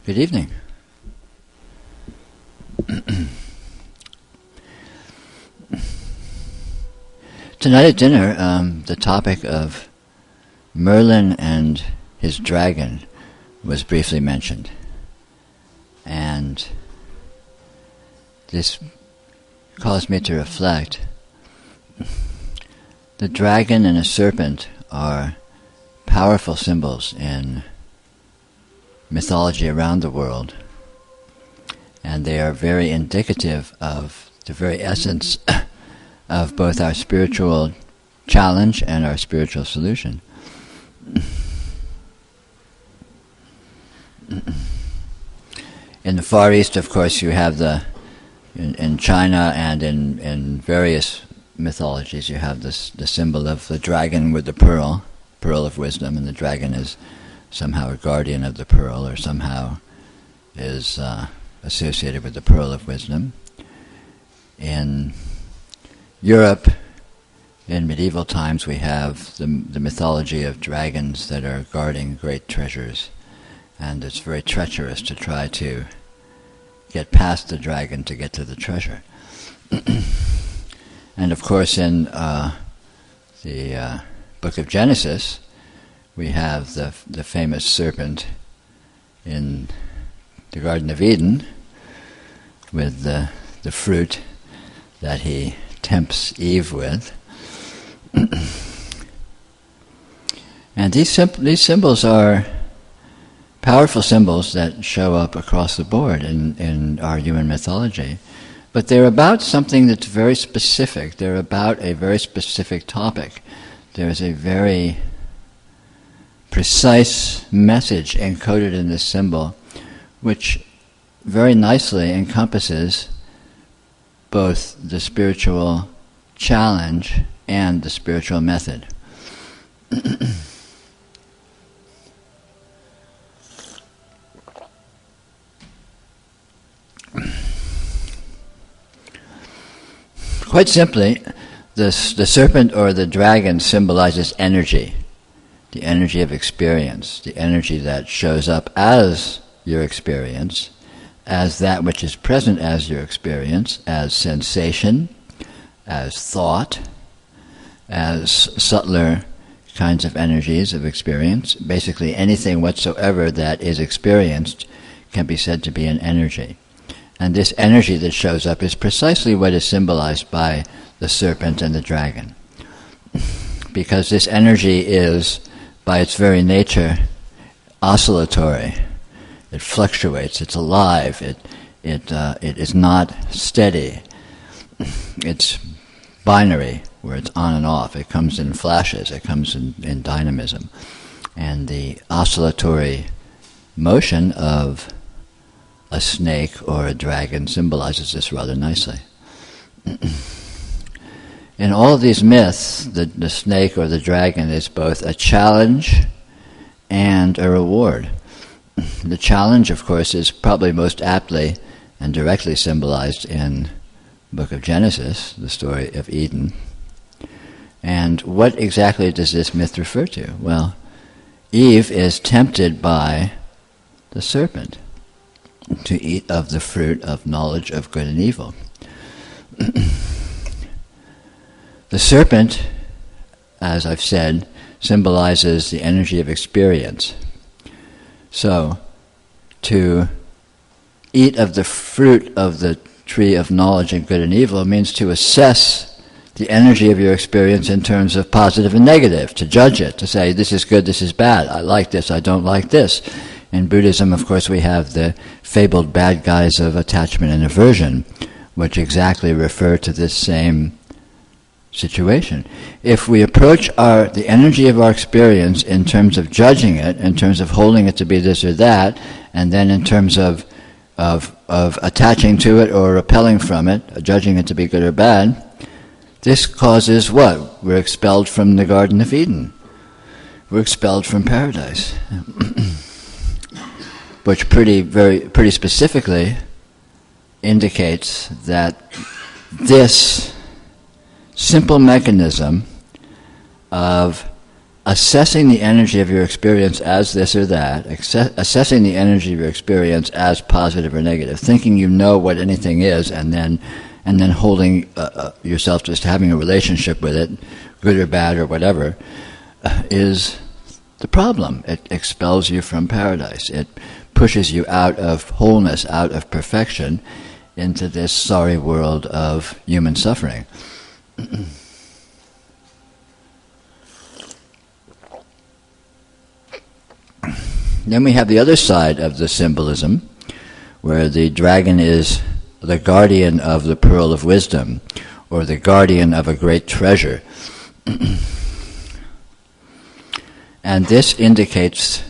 Good evening. Tonight at dinner, the topic of Merlin and his dragon was briefly mentioned. And this caused me to reflect. The dragon and a serpent are powerful symbols in mythology around the world, and they are very indicative of the very essence of both our spiritual challenge and our spiritual solution. In the Far East, of course, you have in China and in various mythologies, you have the symbol of the dragon with the pearl of wisdom, and the dragon is somehow a guardian of the pearl, or somehow is associated with the pearl of wisdom. In Europe, in medieval times, we have the mythology of dragons that are guarding great treasures, and it's very treacherous to try to get past the dragon to get to the treasure. And of course, in the book of Genesis, we have the famous serpent in the Garden of Eden with the fruit that he tempts Eve with. And these symbols are powerful symbols that show up across the board in our human mythology. But they're about something that's very specific. They're about a very specific topic. There's a very precise message encoded in this symbol, which very nicely encompasses both the spiritual challenge and the spiritual method. Quite simply, the serpent or the dragon symbolizes energy, the energy of experience, the energy that shows up as your experience, as that which is present as your experience, as sensation, as thought, as subtler kinds of energies of experience. Basically, anything whatsoever that is experienced can be said to be an energy. And this energy that shows up is precisely what is symbolized by the serpent and the dragon. Because this energy is, by its very nature, oscillatory. It fluctuates, it's alive, it is not steady. It's binary, where it's on and off. It comes in flashes, it comes in dynamism. And the oscillatory motion of a snake or a dragon symbolizes this rather nicely. In all of these myths, the snake or the dragon is both a challenge and a reward. The challenge, of course, is probably most aptly and directly symbolized in the book of Genesis, the story of Eden. And what exactly does this myth refer to? Well, Eve is tempted by the serpent to eat of the fruit of knowledge of good and evil. The serpent, as I've said, symbolizes the energy of experience. So, to eat of the fruit of the tree of knowledge of good and evil means to assess the energy of your experience in terms of positive and negative, to judge it, to say, this is good, this is bad, I like this, I don't like this. In Buddhism, of course, we have the fabled bad guys of attachment and aversion, which exactly refer to this same situation. If we approach the energy of our experience in terms of judging it, in terms of holding it to be this or that, and then in terms of attaching to it or repelling from it, judging it to be good or bad, this causes what? We're expelled from the Garden of Eden. We're expelled from paradise. Which pretty specifically indicates that this simple mechanism of assessing the energy of your experience as this or that, assessing the energy of your experience as positive or negative, thinking you know what anything is, and then holding yourself just having a relationship with it, good or bad or whatever, is the problem. It expels you from paradise. It pushes you out of wholeness, out of perfection, into this sorry world of human suffering. Then we have the other side of the symbolism, where the dragon is the guardian of the pearl of wisdom, or the guardian of a great treasure. And this indicates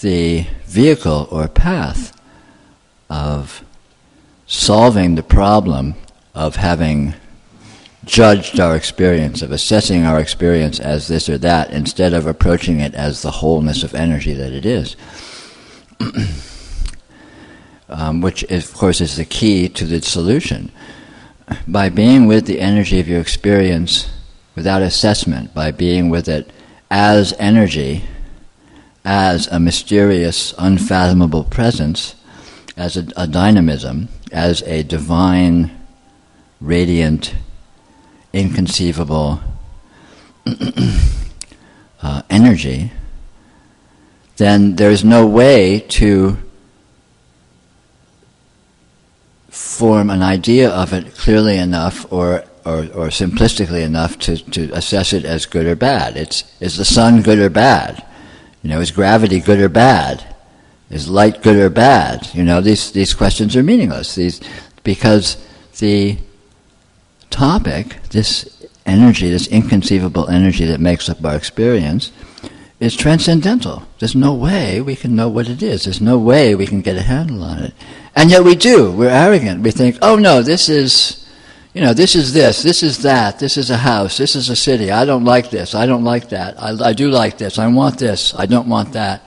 the vehicle or path of solving the problem of having judged our experience, of assessing our experience as this or that, instead of approaching it as the wholeness of energy that it is. Which, of course, is the key to the solution. By being with the energy of your experience without assessment, by being with it as energy, as a mysterious, unfathomable presence, as a dynamism, as a divine, radiant, inconceivable energy, then there's no way to form an idea of it clearly enough or simplistically enough to assess it as good or bad. Is the sun good or bad? Is gravity good or bad? Is light good or bad? These questions are meaningless. Because the topic, this energy, this inconceivable energy that makes up our experience, is transcendental. There's no way we can know what it is. There's no way we can get a handle on it. And yet we do. We're arrogant. We think, oh no, this is this is that, this is a house, this is a city, I don't like this, I don't like that, I do like this, I want this, I don't want that.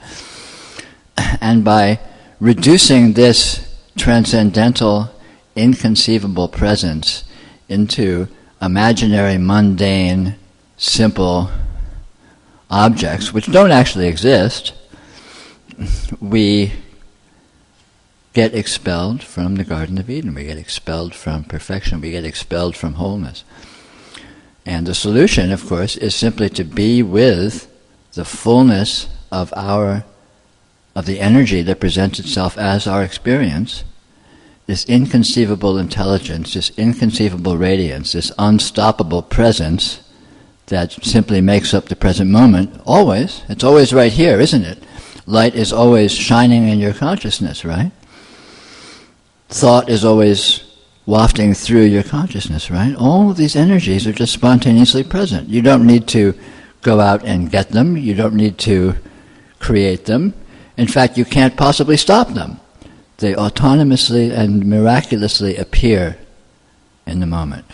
And by reducing this transcendental, inconceivable presence into imaginary, mundane, simple objects, which don't actually exist, we get expelled from the Garden of Eden. We get expelled from perfection. We get expelled from wholeness. And the solution, of course, is simply to be with the fullness of the energy that presents itself as our experience, this inconceivable intelligence, this inconceivable radiance, this unstoppable presence that simply makes up the present moment, always. It's always right here, isn't it? Light is always shining in your consciousness, right? Thought is always wafting through your consciousness, right? All of these energies are just spontaneously present. You don't need to go out and get them. You don't need to create them. In fact, you can't possibly stop them. They autonomously and miraculously appear in the moment.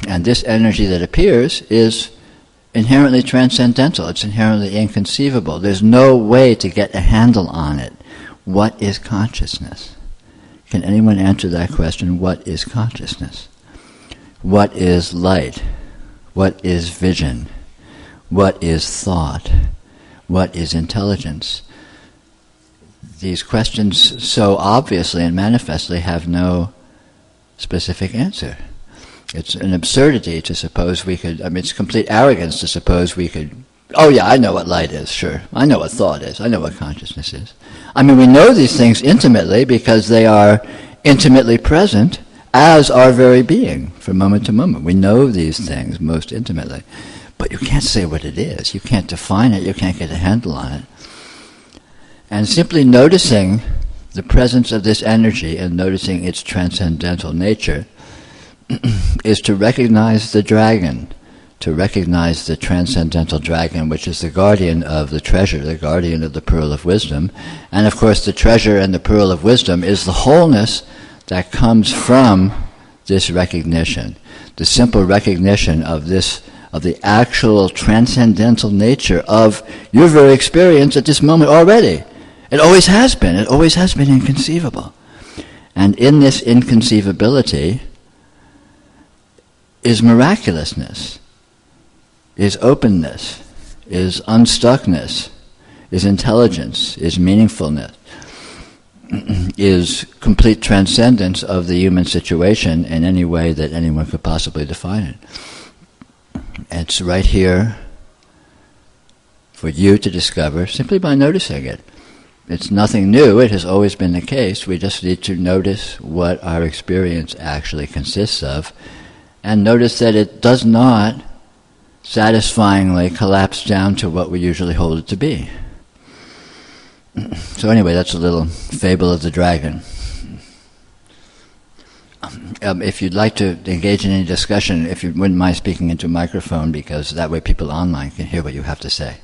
And this energy that appears is inherently transcendental. It's inherently inconceivable. There's no way to get a handle on it. What is consciousness? Can anyone answer that question? What is consciousness? What is light? What is vision? What is thought? What is intelligence? These questions so obviously and manifestly have no specific answer. It's an absurdity to suppose we could, it's complete arrogance to suppose we could, oh yeah, I know what light is, sure. I know what thought is. I know what consciousness is. We know these things intimately because they are intimately present as our very being from moment to moment. We know these things most intimately. But you can't say what it is. You can't define it. You can't get a handle on it. And simply noticing the presence of this energy and noticing its transcendental nature is to recognize the dragon, to recognize the transcendental dragon, which is the guardian of the treasure, the guardian of the pearl of wisdom. And of course the treasure and the pearl of wisdom is the wholeness that comes from this recognition, the simple recognition of this, of the actual transcendental nature of your very experience at this moment already. It always has been inconceivable. And in this inconceivability is miraculousness, is openness, is unstuckness, is intelligence, is meaningfulness, is complete transcendence of the human situation in any way that anyone could possibly define it. It's right here for you to discover simply by noticing it. It's nothing new, it has always been the case. We just need to notice what our experience actually consists of, and notice that it does not satisfyingly collapse down to what we usually hold it to be. So anyway, that's a little fable of the dragon. If you'd like to engage in any discussion, if you wouldn't mind speaking into a microphone, because that way people online can hear what you have to say.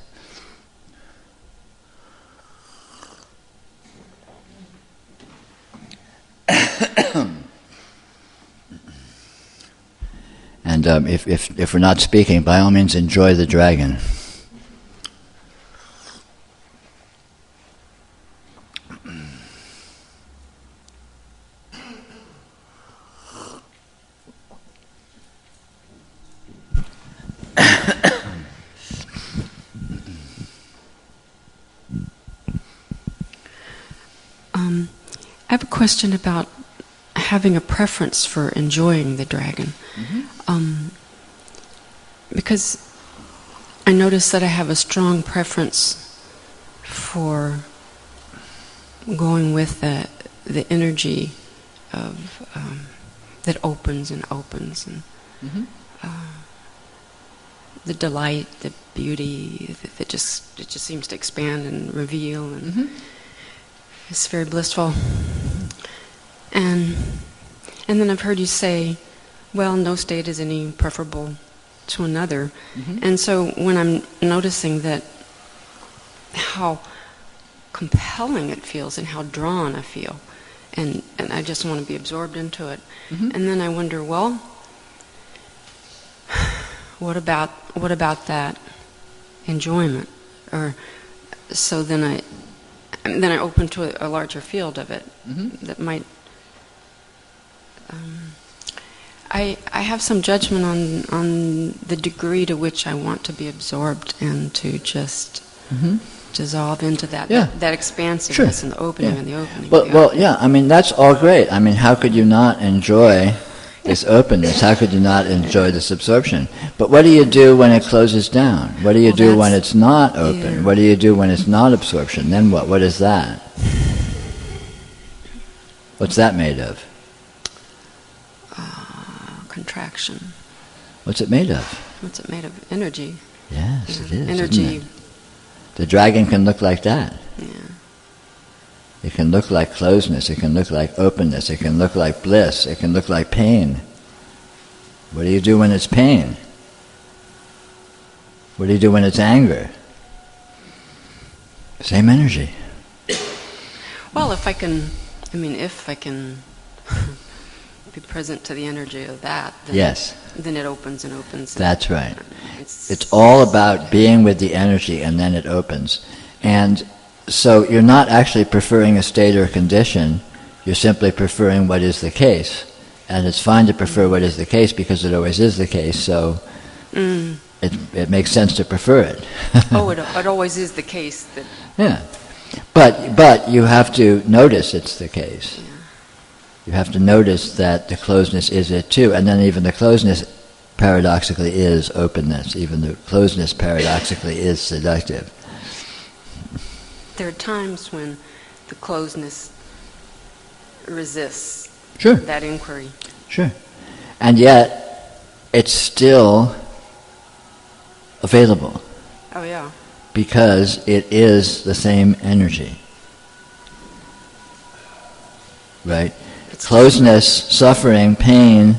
And if we're not speaking, by all means enjoy the dragon. I have a question about having a preference for enjoying the dragon. Because I notice that I have a strong preference for going with the energy of that opens and the delight, the beauty that just seems to expand and reveal, and it's very blissful. And then I've heard you say, well, no state is any preferable to another. And so when I'm noticing that, how compelling it feels and how drawn I feel, and I just want to be absorbed into it. And then I wonder, well, what about that enjoyment? Or so then I open to a larger field of it that might. I have some judgment on the degree to which I want to be absorbed and to just dissolve into that expansiveness and the opening and the opening. Well, yeah, I mean, that's all great. I mean, how could you not enjoy this openness? How could you not enjoy this absorption? But what do you do when it closes down? What do you do when it's not open? Yeah. What do you do when it's not absorption? Then what? What is that? What's that made of? Contraction. What's it made of? What's it made of? Energy. Yes, it is. Energy. Isn't it? The dragon can look like that. Yeah. It can look like closeness. It can look like openness. It can look like bliss. It can look like pain. What do you do when it's pain? What do you do when it's anger? Same energy. Well, if I can be present to the energy of that, then, then it opens and opens. That's right. It's all about being with the energy, and then it opens. And so you're not actually preferring a state or a condition, you're simply preferring what is the case. And it's fine to prefer what is the case because it always is the case, so it makes sense to prefer it. It always is the case. Yeah. But you have to notice it's the case. Yeah. You have to notice that the closeness is it too, and then even the closeness paradoxically is openness. Even the closeness paradoxically is seductive. There are times when the closeness resists that inquiry. Sure. And yet, it's still available. Oh, yeah. Because it is the same energy. Right? Closeness, suffering, pain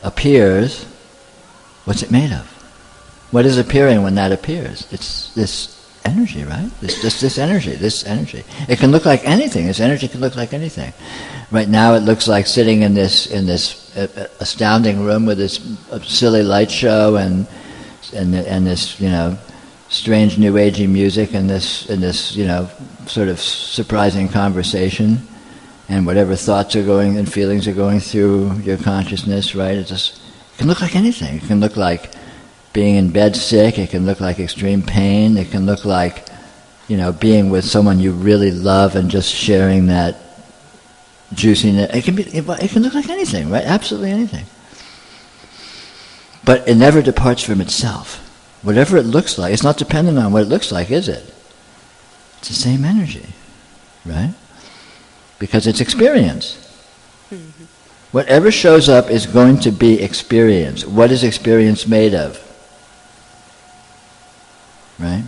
appears. What's it made of? What is appearing when that appears? It's this energy, right? This energy. It can look like anything. This energy can look like anything. Right now it looks like sitting in this astounding room with this silly light show and this, strange new agey music and this sort of surprising conversation, and whatever thoughts are going and feelings are going through your consciousness, right? It can look like anything. It can look like being in bed sick, it can look like extreme pain, it can look like, being with someone you really love and just sharing that juiciness. It can look like anything, right? Absolutely anything. But it never departs from itself. Whatever it looks like, it's not dependent on what it looks like, is it? It's the same energy, right? Because it's experience. Mm-hmm. Whatever shows up is going to be experience. What is experience made of? Right?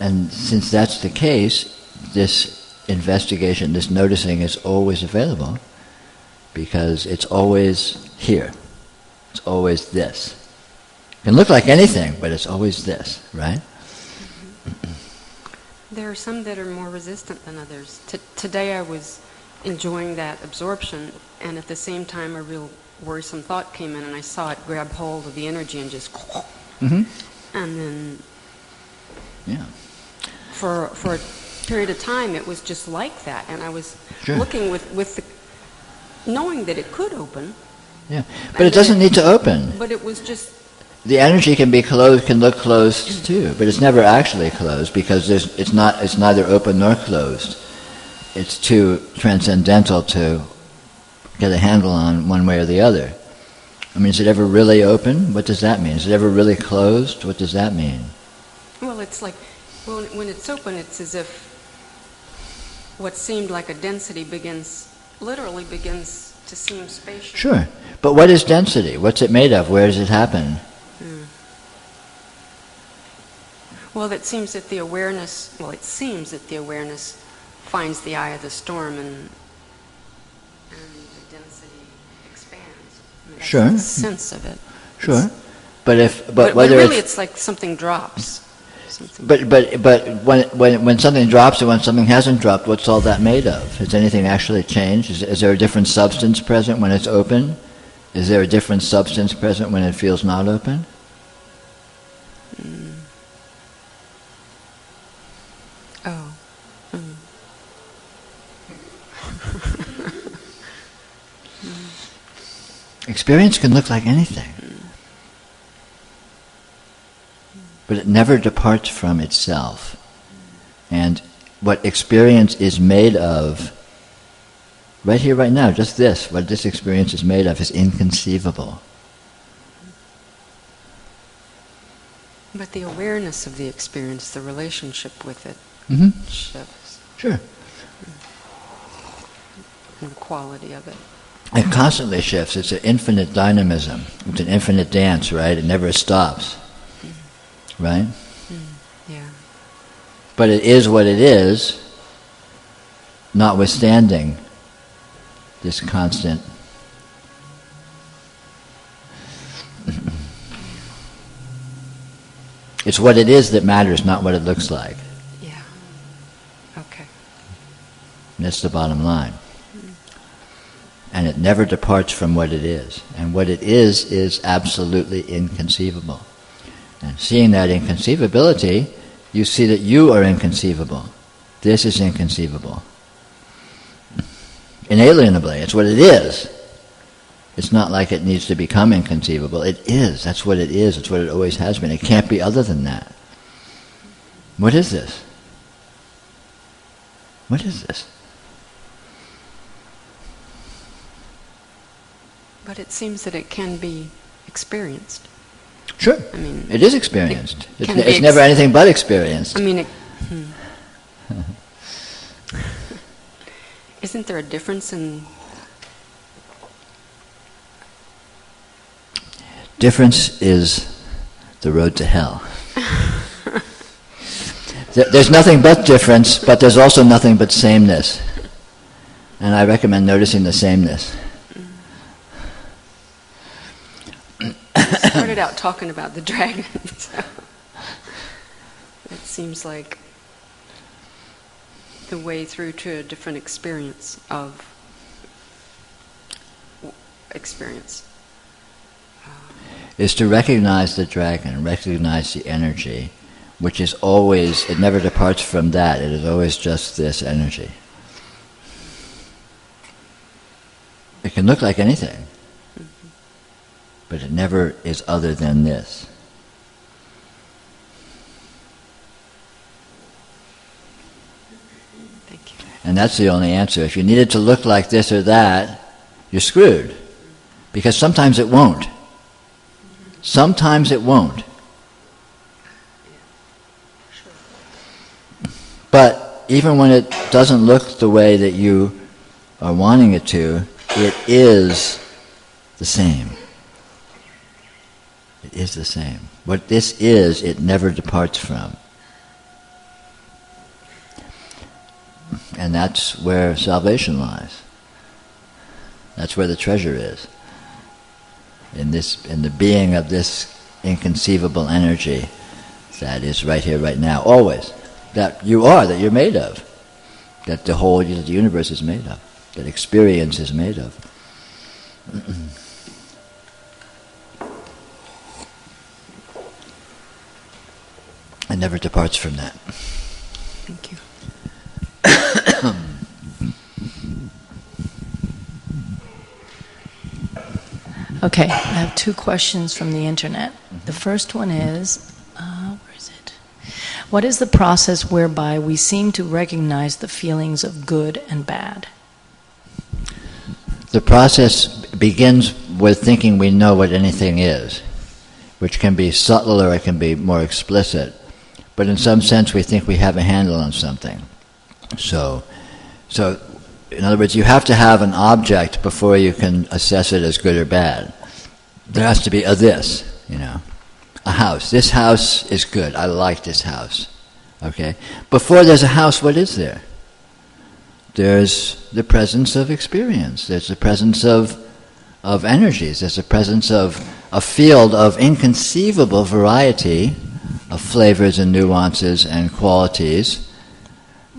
And since that's the case, this investigation, this noticing is always available because it's always here. It's always this. It can look like anything, but it's always this, right? There are some that are more resistant than others. Today I was enjoying that absorption, and at the same time a real worrisome thought came in, and I saw it grab hold of the energy and just... Mm-hmm. And then... Yeah. For a period of time it was just like that, and I was looking with the... knowing that it could open. Yeah, but it doesn't need to open. But it was just... The energy can be closed, can look closed too, but it's never actually closed because it's neither open nor closed. It's too transcendental to get a handle on one way or the other. I mean, is it ever really open? What does that mean? Is it ever really closed? What does that mean? Well, it's like, when it's open, it's as if what seemed like a density literally begins to seem spacious. Sure. But what is density? What's it made of? Where does it happen? Well, it seems that the awareness finds the eye of the storm and the density expands. I mean, that's the sense of it. Sure. But really it's like something drops. But when something drops and when something hasn't dropped, what's all that made of? Has anything actually changed? Is there a different substance present when it's open? Is there a different substance present when it feels not open? Oh. Experience can look like anything. But it never departs from itself. And what experience is made of, right here, right now, just this, what this experience is made of is inconceivable. But the awareness of the experience, the relationship with it, shifts. Sure. And the quality of it. It constantly shifts. It's an infinite dynamism. It's an infinite dance, right? It never stops. Right? Yeah. But it is what it is, notwithstanding this constant. It's what it is that matters, not what it looks like. Yeah. Okay. And that's the bottom line. And it never departs from what it is. And what it is absolutely inconceivable. And seeing that inconceivability, you see that you are inconceivable. This is inconceivable. Inalienably, it's what it is. It's not like it needs to become inconceivable. It is. That's what it is. It's what it always has been. It can't be other than that. What is this? What is this? But it seems that it can be experienced. Sure. I mean, it is experienced. It's never anything but experienced. I mean, isn't there a difference in... Difference is the road to hell. There's nothing but difference, but there's also nothing but sameness. And I recommend noticing the sameness. I started out talking about the dragon, so it seems like the way through to a different experience of experience. Is to recognize the dragon, recognize the energy, which is always, it never departs from that, it is always just this energy. It can look like anything, but it never is other than this. Thank you. And that's the only answer. If you need it to look like this or that, you're screwed. Because sometimes it won't. Sometimes it won't. But even when it doesn't look the way that you are wanting it to, it is the same. It is the same. What this is, it never departs from. And that's where salvation lies. That's where the treasure is. In the being of this inconceivable energy that is right here, right now, always. That you are, that you're made of. That the whole the universe is made of. That experience is made of. It never departs from that. Thank you. Okay, I have two questions from the internet. The first one is, where is it? What is the process whereby we seem to recognize the feelings of good and bad? The process begins with thinking we know what anything is, which can be subtle or it can be more explicit. But in some sense we think we have a handle on something. So in other words, you have to have an object before you can assess it as good or bad. There has to be a this, a house. This house is good. I like this house. Okay? Before there's a house, what is there? There's the presence of experience. There's the presence of energies. There's the presence of a field of inconceivable variety of flavors and nuances and qualities.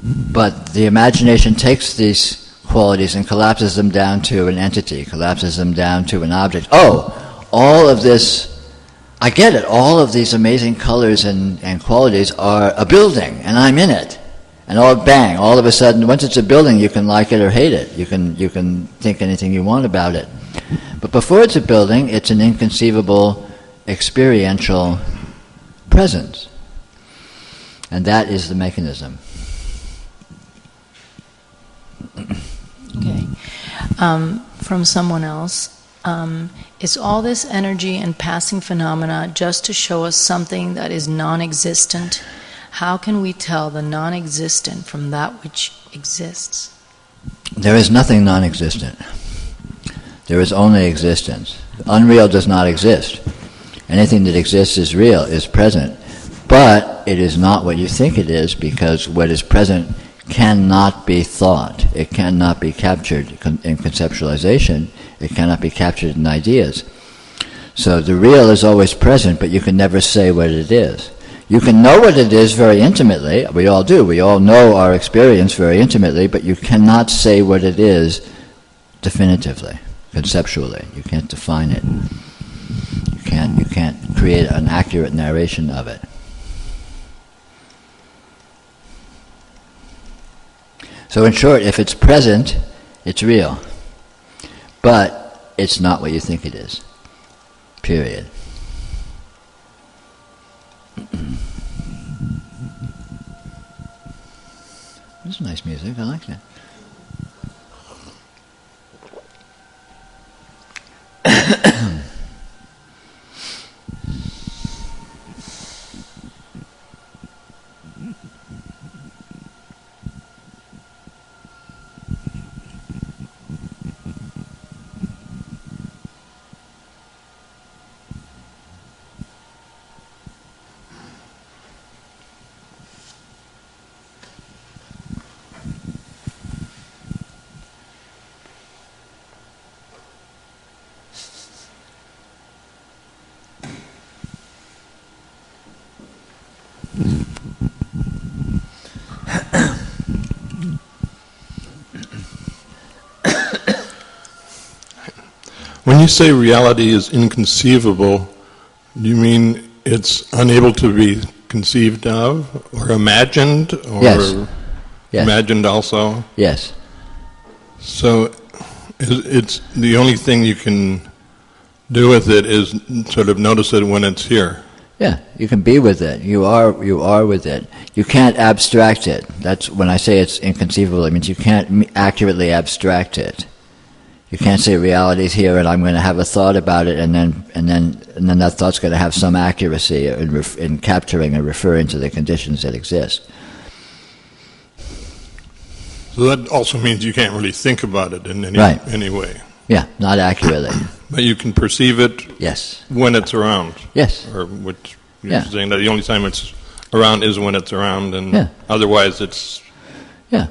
But the imagination takes these qualities and collapses them down to an entity, collapses them down to an object. Oh, all of this, I get it, all of these amazing colors and qualities are a building, and I'm in it. And bang, all of a sudden, once it's a building, you can like it or hate it. You can think anything you want about it. But before it's a building, it's an inconceivable, experiential presence. And that is the mechanism. Okay. From someone else, is all this energy and passing phenomena just to show us something that is non-existent? How can we tell the non-existent from that which exists? There is nothing non-existent. There is only existence. Unreal does not exist. Anything that exists is real, is present. But it is not what you think it is, because what is present cannot be thought. It cannot be captured in conceptualization. It cannot be captured in ideas. So the real is always present, but you can never say what it is. You can know what it is very intimately. We all do. We all know our experience very intimately, but you cannot say what it is definitively, conceptually. You can't define it. You can't create an accurate narration of it. So in short, if it's present, it's real. But it's not what you think it is. Period. This is nice music, I like that. When you say reality is inconceivable, do you mean it's unable to be conceived of or imagined? Or Yes. imagined also? Yes. So it's the only thing you can do with it is sort of notice it when it's here. Yeah, you can be with it. You are with it. You can't abstract it. That's when I say it's inconceivable. It means you can't accurately abstract it. You can't say reality is here, and I'm going to have a thought about it, and then that thought's going to have some accuracy in capturing and referring to the conditions that exist. So that also means you can't really think about it in any way. Yeah, not accurately. But you can perceive it. Yes. When it's around. Yes. Or which you're saying that the only time it's around is when it's around, and otherwise it's. Yeah,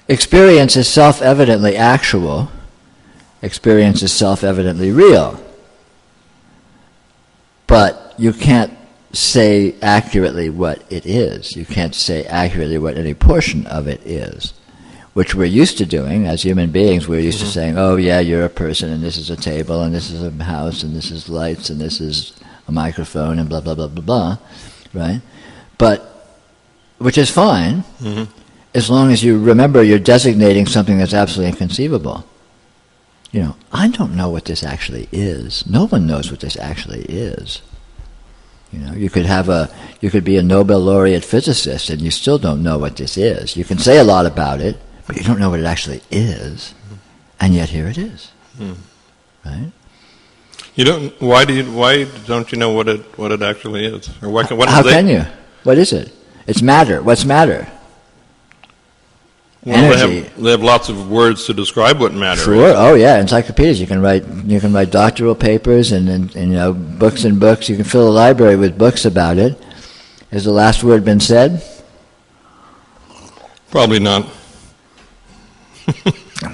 experience is self-evidently actual. Experience is self-evidently real. But you can't say accurately what it is. You can't say accurately what any portion of it is, which we're used to doing as human beings. We're used to saying, oh yeah, you're a person, and this is a table, and this is a house, and this is lights, and this is a microphone, and blah, blah, blah, blah, blah, right? But, which is fine, as long as you remember you're designating something that's absolutely inconceivable. You know, I don't know what this actually is. No one knows what this actually is. You know, you could be a Nobel laureate physicist, and you still don't know what this is. You can say a lot about it, but you don't know what it actually is, and yet here it is, right? You don't. Why don't you know what it actually is? Or how can you? What is it? It's matter. What's matter? Well, energy. They have lots of words to describe what matter is. Sure. Oh yeah, encyclopedias. You can write doctoral papers and you know, books and books. You can fill a library with books about it. Has the last word been said? Probably not.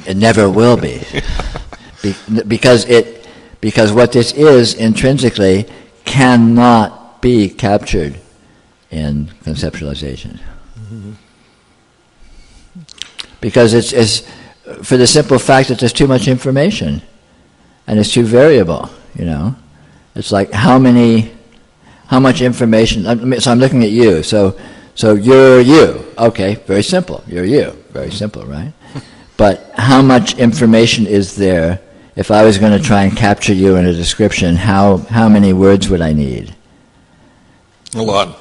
It never will be, because what this is intrinsically cannot be captured in conceptualization. Because it's for the simple fact that there's too much information, and it's too variable. You know, it's like how much information. So I'm looking at you. So you're you. Okay, very simple. You're you. Very simple, right? But how much information is there? If I was going to try and capture you in a description, how many words would I need? A lot.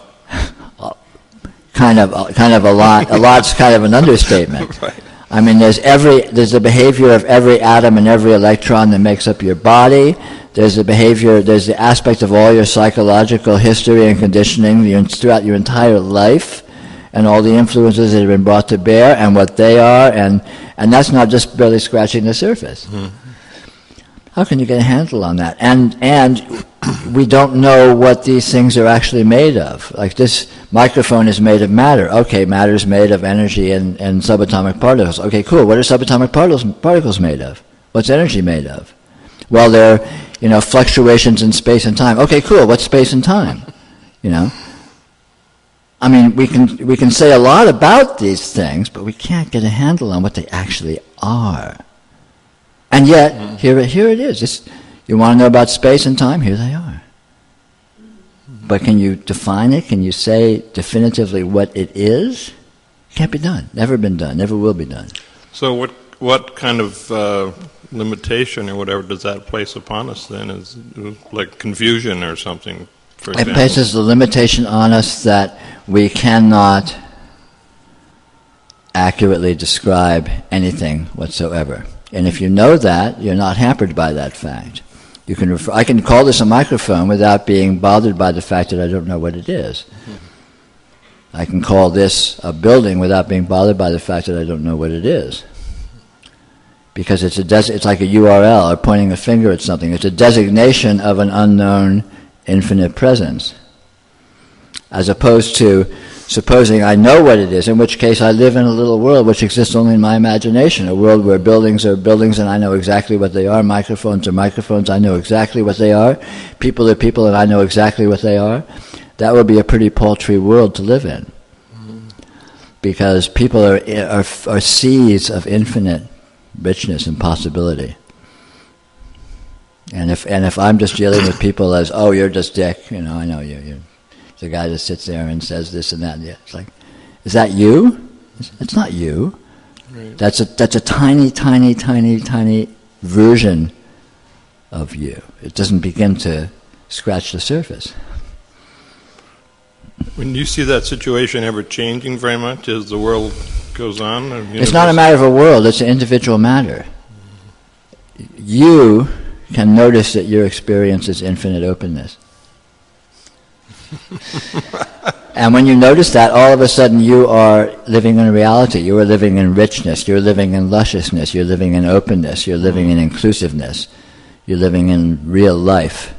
Kind of a lot. A lot's kind of an understatement. Right. I mean, there's the behavior of every atom and every electron that makes up your body. There's the aspect of all your psychological history and conditioning throughout your entire life, and all the influences that have been brought to bear, and what they are, and that's not just barely scratching the surface. How can you get a handle on that? And we don't know what these things are actually made of. Like this microphone is made of matter. Okay, matter is made of energy and subatomic particles. Okay, cool. What are subatomic particles made of? What's energy made of? Well, they're, you know, fluctuations in space and time. Okay, cool. What's space and time? You know? I mean, we can say a lot about these things, but we can't get a handle on what they actually are. And yet, here it is. You want to know about space and time? Here they are. But can you define it? Can you say definitively what it is? Can't be done. Never been done. Never will be done. So what kind of limitation or whatever does that place upon us then? Is like confusion or something, for example? It places the limitation on us that we cannot accurately describe anything whatsoever. And if you know that, you're not hampered by that fact. You can I can call this a microphone without being bothered by the fact that I don't know what it is. I can call this a building without being bothered by the fact that I don't know what it is. Because it's like a URL or pointing a finger at something. It's a designation of an unknown infinite presence. As opposed to supposing I know what it is, in which case I live in a little world which exists only in my imagination, a world where buildings are buildings and I know exactly what they are, microphones are microphones, I know exactly what they are, people are people and I know exactly what they are. That would be a pretty paltry world to live in. Because people are seeds of infinite richness and possibility. And if I'm just dealing with people as, oh, you're just Dick, you know, I know you're the guy that sits there and says this and that. Yeah, it's like, is that you? It's not you. Right. That's a tiny, tiny, tiny, tiny version of you. It doesn't begin to scratch the surface. When you see that situation ever changing very much as the world goes on? It's not a matter of a world, it's an individual matter. You can notice that your experience is infinite openness. And when you notice that, all of a sudden you are living in reality. You are living in richness, you're living in lusciousness, you're living in openness, you're living in inclusiveness, you're living in real life,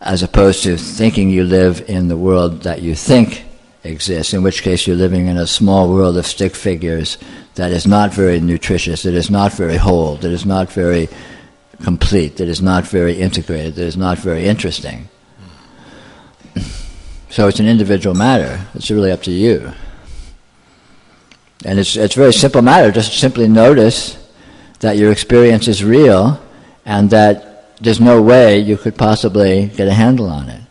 as opposed to thinking you live in the world that you think exists, in which case you're living in a small world of stick figures that is not very nutritious, that is not very whole, that is not very complete, that is not very integrated, that is not very interesting. So it's an individual matter. It's really up to you. And it's a very simple matter. Just simply notice that your experience is real and that there's no way you could possibly get a handle on it.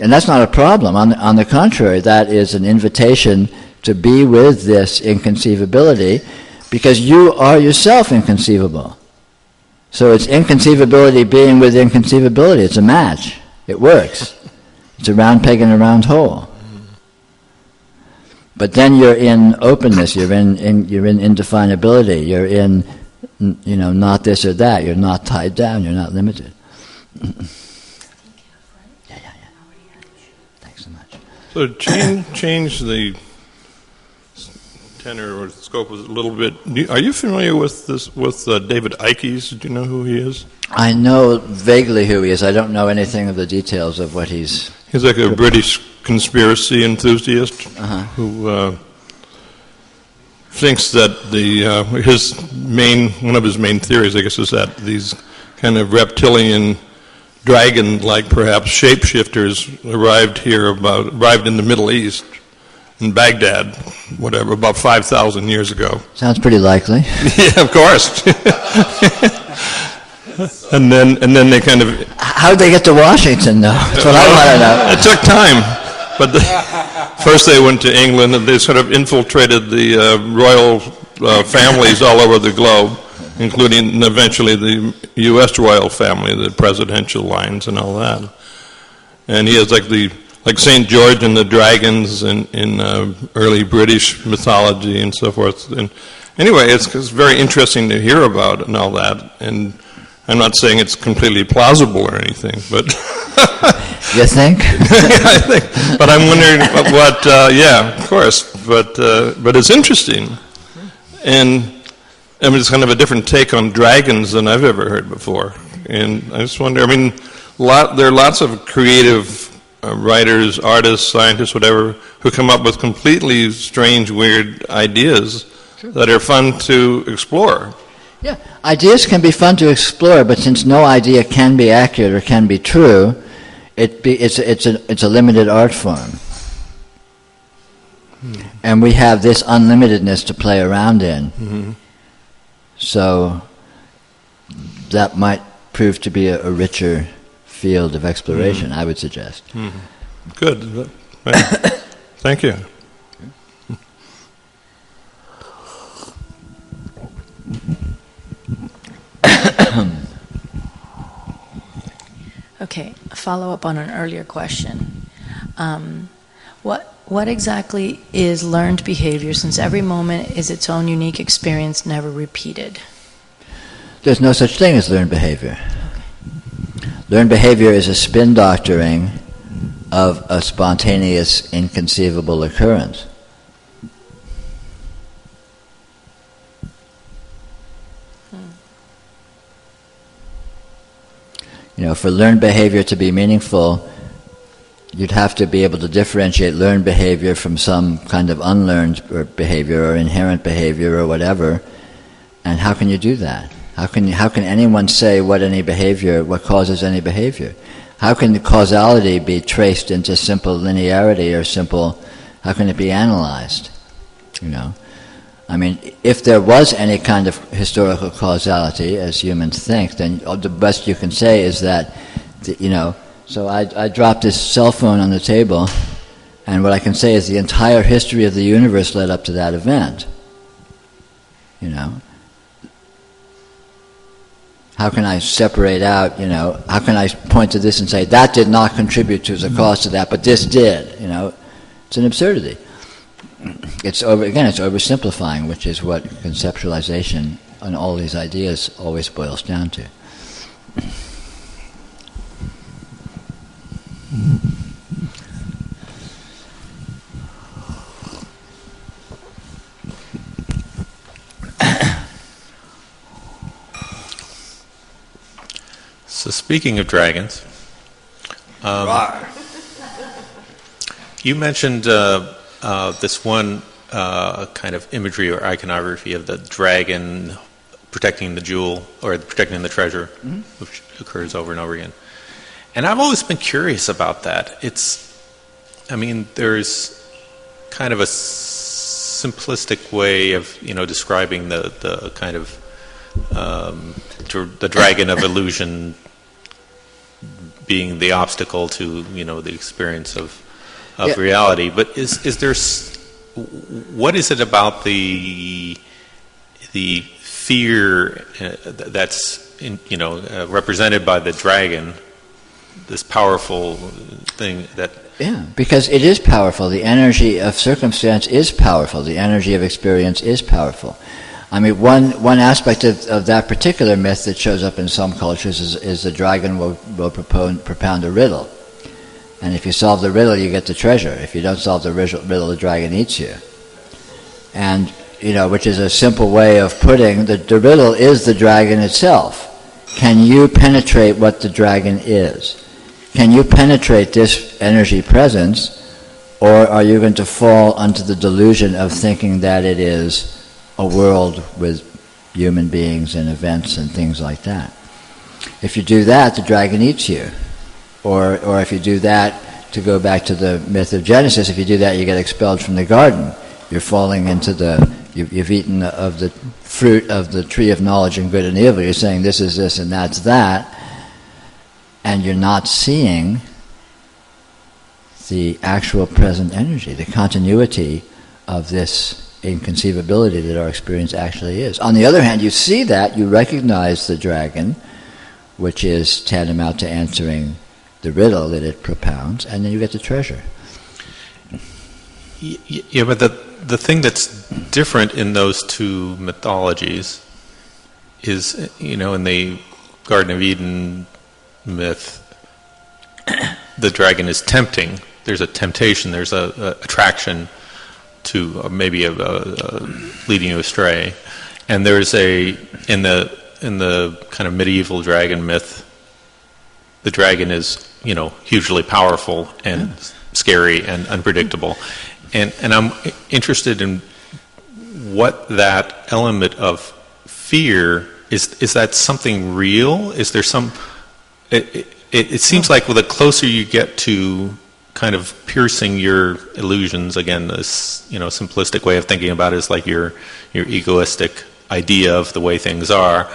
And that's not a problem. On the contrary, that is an invitation to be with this inconceivability, because you are yourself inconceivable. So it's inconceivability being with inconceivability. It's a match. It works. It's a round peg in a round hole. But then you're in openness. You're in indefinability. You're in, not this or that. You're not tied down. You're not limited. Yeah. Thanks so much. So change the tenor or scope a little bit. Are you familiar with David Icke's? Do you know who he is? I know vaguely who he is. I don't know anything of the details of what he's... He's like a British conspiracy enthusiast who thinks that one of his main theories, I guess, is that these kind of reptilian, dragon-like perhaps shapeshifters arrived in the Middle East, in Baghdad, about 5,000 years ago. Sounds pretty likely. Yeah, of course. And then they kind of... How'd they get to Washington, though? That's what I want to know. It took time. But first they went to England, and they sort of infiltrated the royal families all over the globe, including eventually the U.S. royal family, the presidential lines and all that. And he has like St. George and the dragons in early British mythology and so forth. And anyway, it's very interesting to hear about and all that. And I'm not saying it's completely plausible or anything, but... You think? Yeah, I think. But I'm wondering what... yeah, of course. But it's interesting. And I mean, it's kind of a different take on dragons than I've ever heard before. And I just wonder, there are lots of creative writers, artists, scientists, whatever, who come up with completely strange, weird ideas that are fun to explore. Yeah, ideas can be fun to explore, but since no idea can be accurate or can be true, it's a limited art form. And we have this unlimitedness to play around in. Mm-hmm. So that might prove to be a richer field of exploration, I would suggest. Mm-hmm. Good. Thank you. Okay, a follow-up on an earlier question. What exactly is learned behavior, since every moment is its own unique experience, never repeated? There's no such thing as learned behavior. Okay. Learned behavior is a spin doctoring of a spontaneous, inconceivable occurrence. For learned behavior to be meaningful, you'd have to be able to differentiate learned behavior from some kind of unlearned behavior or inherent behavior or whatever. And how can you do that? How can anyone say what causes any behavior? How can the causality be traced into simple linearity or how can it be analyzed? If there was any kind of historical causality, as humans think, then the best you can say is that, so I dropped this cell phone on the table, and what I can say is the entire history of the universe led up to that event. How can I separate out, how can I point to this and say, that did not contribute to the cause to that, but this did, It's an absurdity. It's oversimplifying, which is what conceptualization on all these ideas always boils down to. So speaking of dragons, you mentioned this one kind of imagery or iconography of the dragon protecting the jewel or protecting the treasure, which occurs over and over again. And I've always been curious about that. There's kind of a simplistic way of describing the kind of the dragon of illusion being the obstacle to the experience of reality. But is there what is it about the fear that's represented by the dragon, this powerful thing that? Yeah, because it is powerful. The energy of circumstance is powerful. The energy of experience is powerful. One aspect of that particular myth that shows up in some cultures is the dragon will propound a riddle. And if you solve the riddle, you get the treasure. If you don't solve the riddle, the dragon eats you. And, which is a simple way of putting, the riddle is the dragon itself. Can you penetrate what the dragon is? Can you penetrate this energy presence, or are you going to fall under the delusion of thinking that it is a world with human beings and events and things like that? If you do that, the dragon eats you. Or if you do that, to go back to the myth of Genesis, if you do that, you get expelled from the garden. You're falling into you've eaten of the fruit of the tree of knowledge and good and evil. You're saying this is this and that's that. And you're not seeing the actual present energy, the continuity of this inconceivability that our experience actually is. On the other hand, you see that, you recognize the dragon, which is tantamount to answering the riddle that it propounds, and then you get the treasure. Yeah, but the thing that's different in those two mythologies is, in the Garden of Eden myth, the dragon is tempting. There's a temptation, there's a attraction to maybe leading you astray. And there's in the kind of medieval dragon myth, the dragon is hugely powerful and scary and unpredictable. And I'm interested in what that element of fear is that something real? Is there some? It seems like the closer you get to kind of piercing your illusions, again, this simplistic way of thinking about it is like your egoistic idea of the way things are.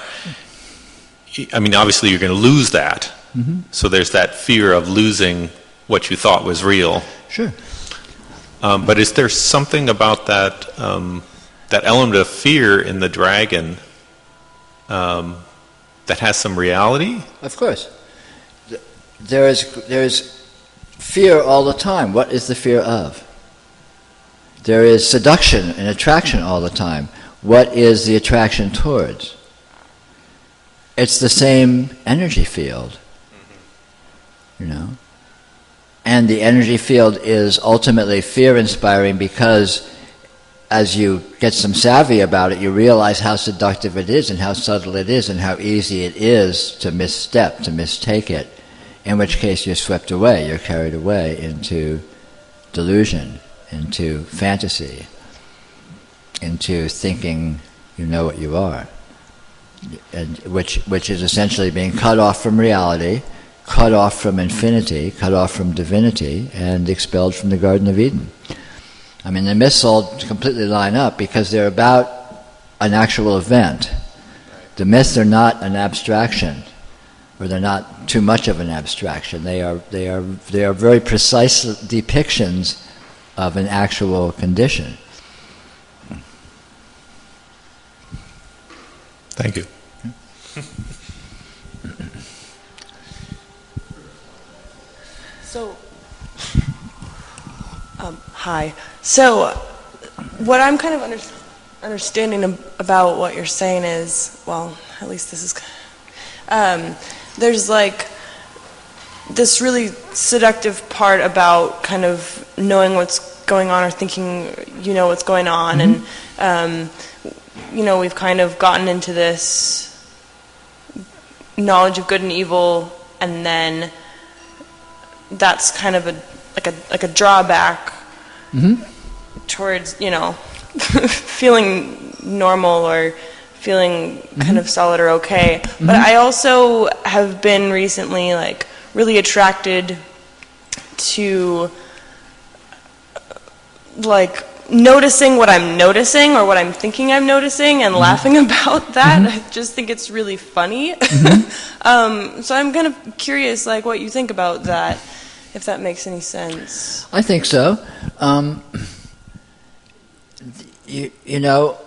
Obviously you're going to lose that. Mm-hmm. So there's that fear of losing what you thought was real. Sure. But is there something about that that element of fear in the dragon that has some reality? Of course. There is fear all the time. What is the fear of? There is seduction and attraction all the time. What is the attraction towards? It's the same energy field. And the energy field is ultimately fear-inspiring because as you get some savvy about it, you realize how seductive it is and how subtle it is and how easy it is to misstep, to mistake it, in which case you're swept away, you're carried away into delusion, into fantasy, into thinking you know what you are, and which is essentially being cut off from reality, cut off from infinity, cut off from divinity, and expelled from the Garden of Eden. The myths all completely line up because they're about an actual event. The myths are not an abstraction, or they're not too much of an abstraction. They are very precise depictions of an actual condition. Thank you. Hi. So, what I'm kind of understanding about what you're saying is, well, at least this is, there's like this really seductive part about kind of knowing what's going on or thinking you know what's going on, and you know, we've kind of gotten into this knowledge of good and evil, and then that's kind of like a drawback towards, you know, feeling normal or feeling kind of solid or okay. But I also have been recently like really attracted to like noticing what I'm noticing or what I'm thinking I'm noticing and laughing about that. I just think it's really funny. So I'm kind of curious like what you think about that, if that makes any sense. I think so. You know,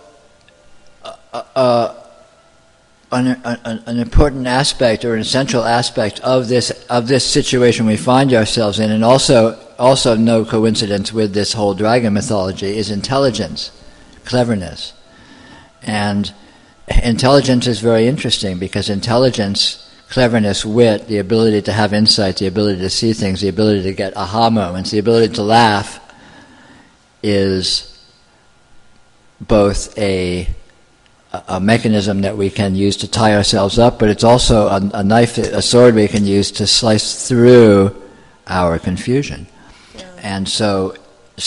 an important aspect or an essential aspect of this situation we find ourselves in, and also no coincidence with this whole dragon mythology, is intelligence, cleverness. And intelligence is very interesting because intelligence, cleverness, wit, the ability to have insight, the ability to see things, the ability to get aha moments, the ability to laugh is both a mechanism that we can use to tie ourselves up, but it's also a knife, a sword we can use to slice through our confusion. Yeah. And so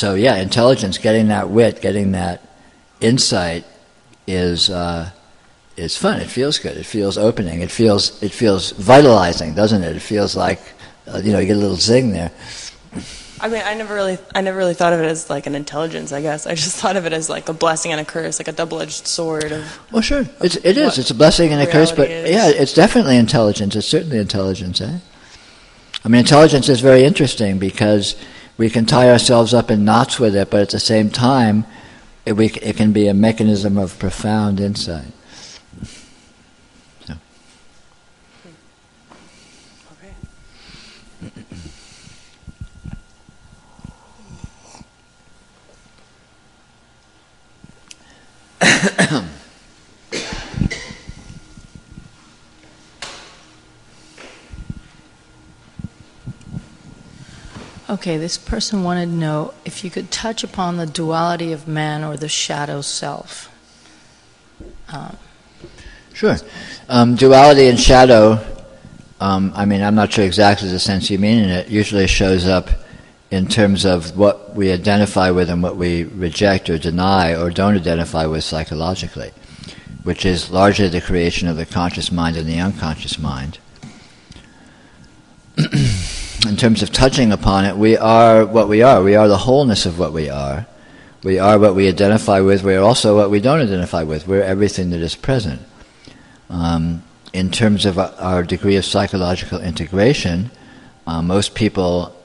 yeah, intelligence, getting that wit, getting that insight is fun. It feels good. It feels opening. It feels vitalizing, doesn't it? It feels like you get a little zing there. I mean, I never really thought of it as like an intelligence, I guess. I just thought of it as like a blessing and a curse, like a double-edged sword. Well, sure. It is. It's a blessing and a curse, but yeah, it's definitely intelligence. It's certainly intelligence, eh? I mean, intelligence is very interesting because we can tie ourselves up in knots with it, but at the same time, it can be a mechanism of profound insight. So. Okay, this person wanted to know if you could touch upon the duality of man or the shadow self. Sure. Duality and shadow, I mean, I'm not sure exactly the sense you mean in it. Usually shows up in terms of what we identify with and what we reject or deny or don't identify with psychologically, which is largely the creation of the conscious mind and the unconscious mind. In terms of touching upon it, we are what we are. We are the wholeness of what we are. We are what we identify with. We are also what we don't identify with. We're everything that is present. In terms of our degree of psychological integration, most people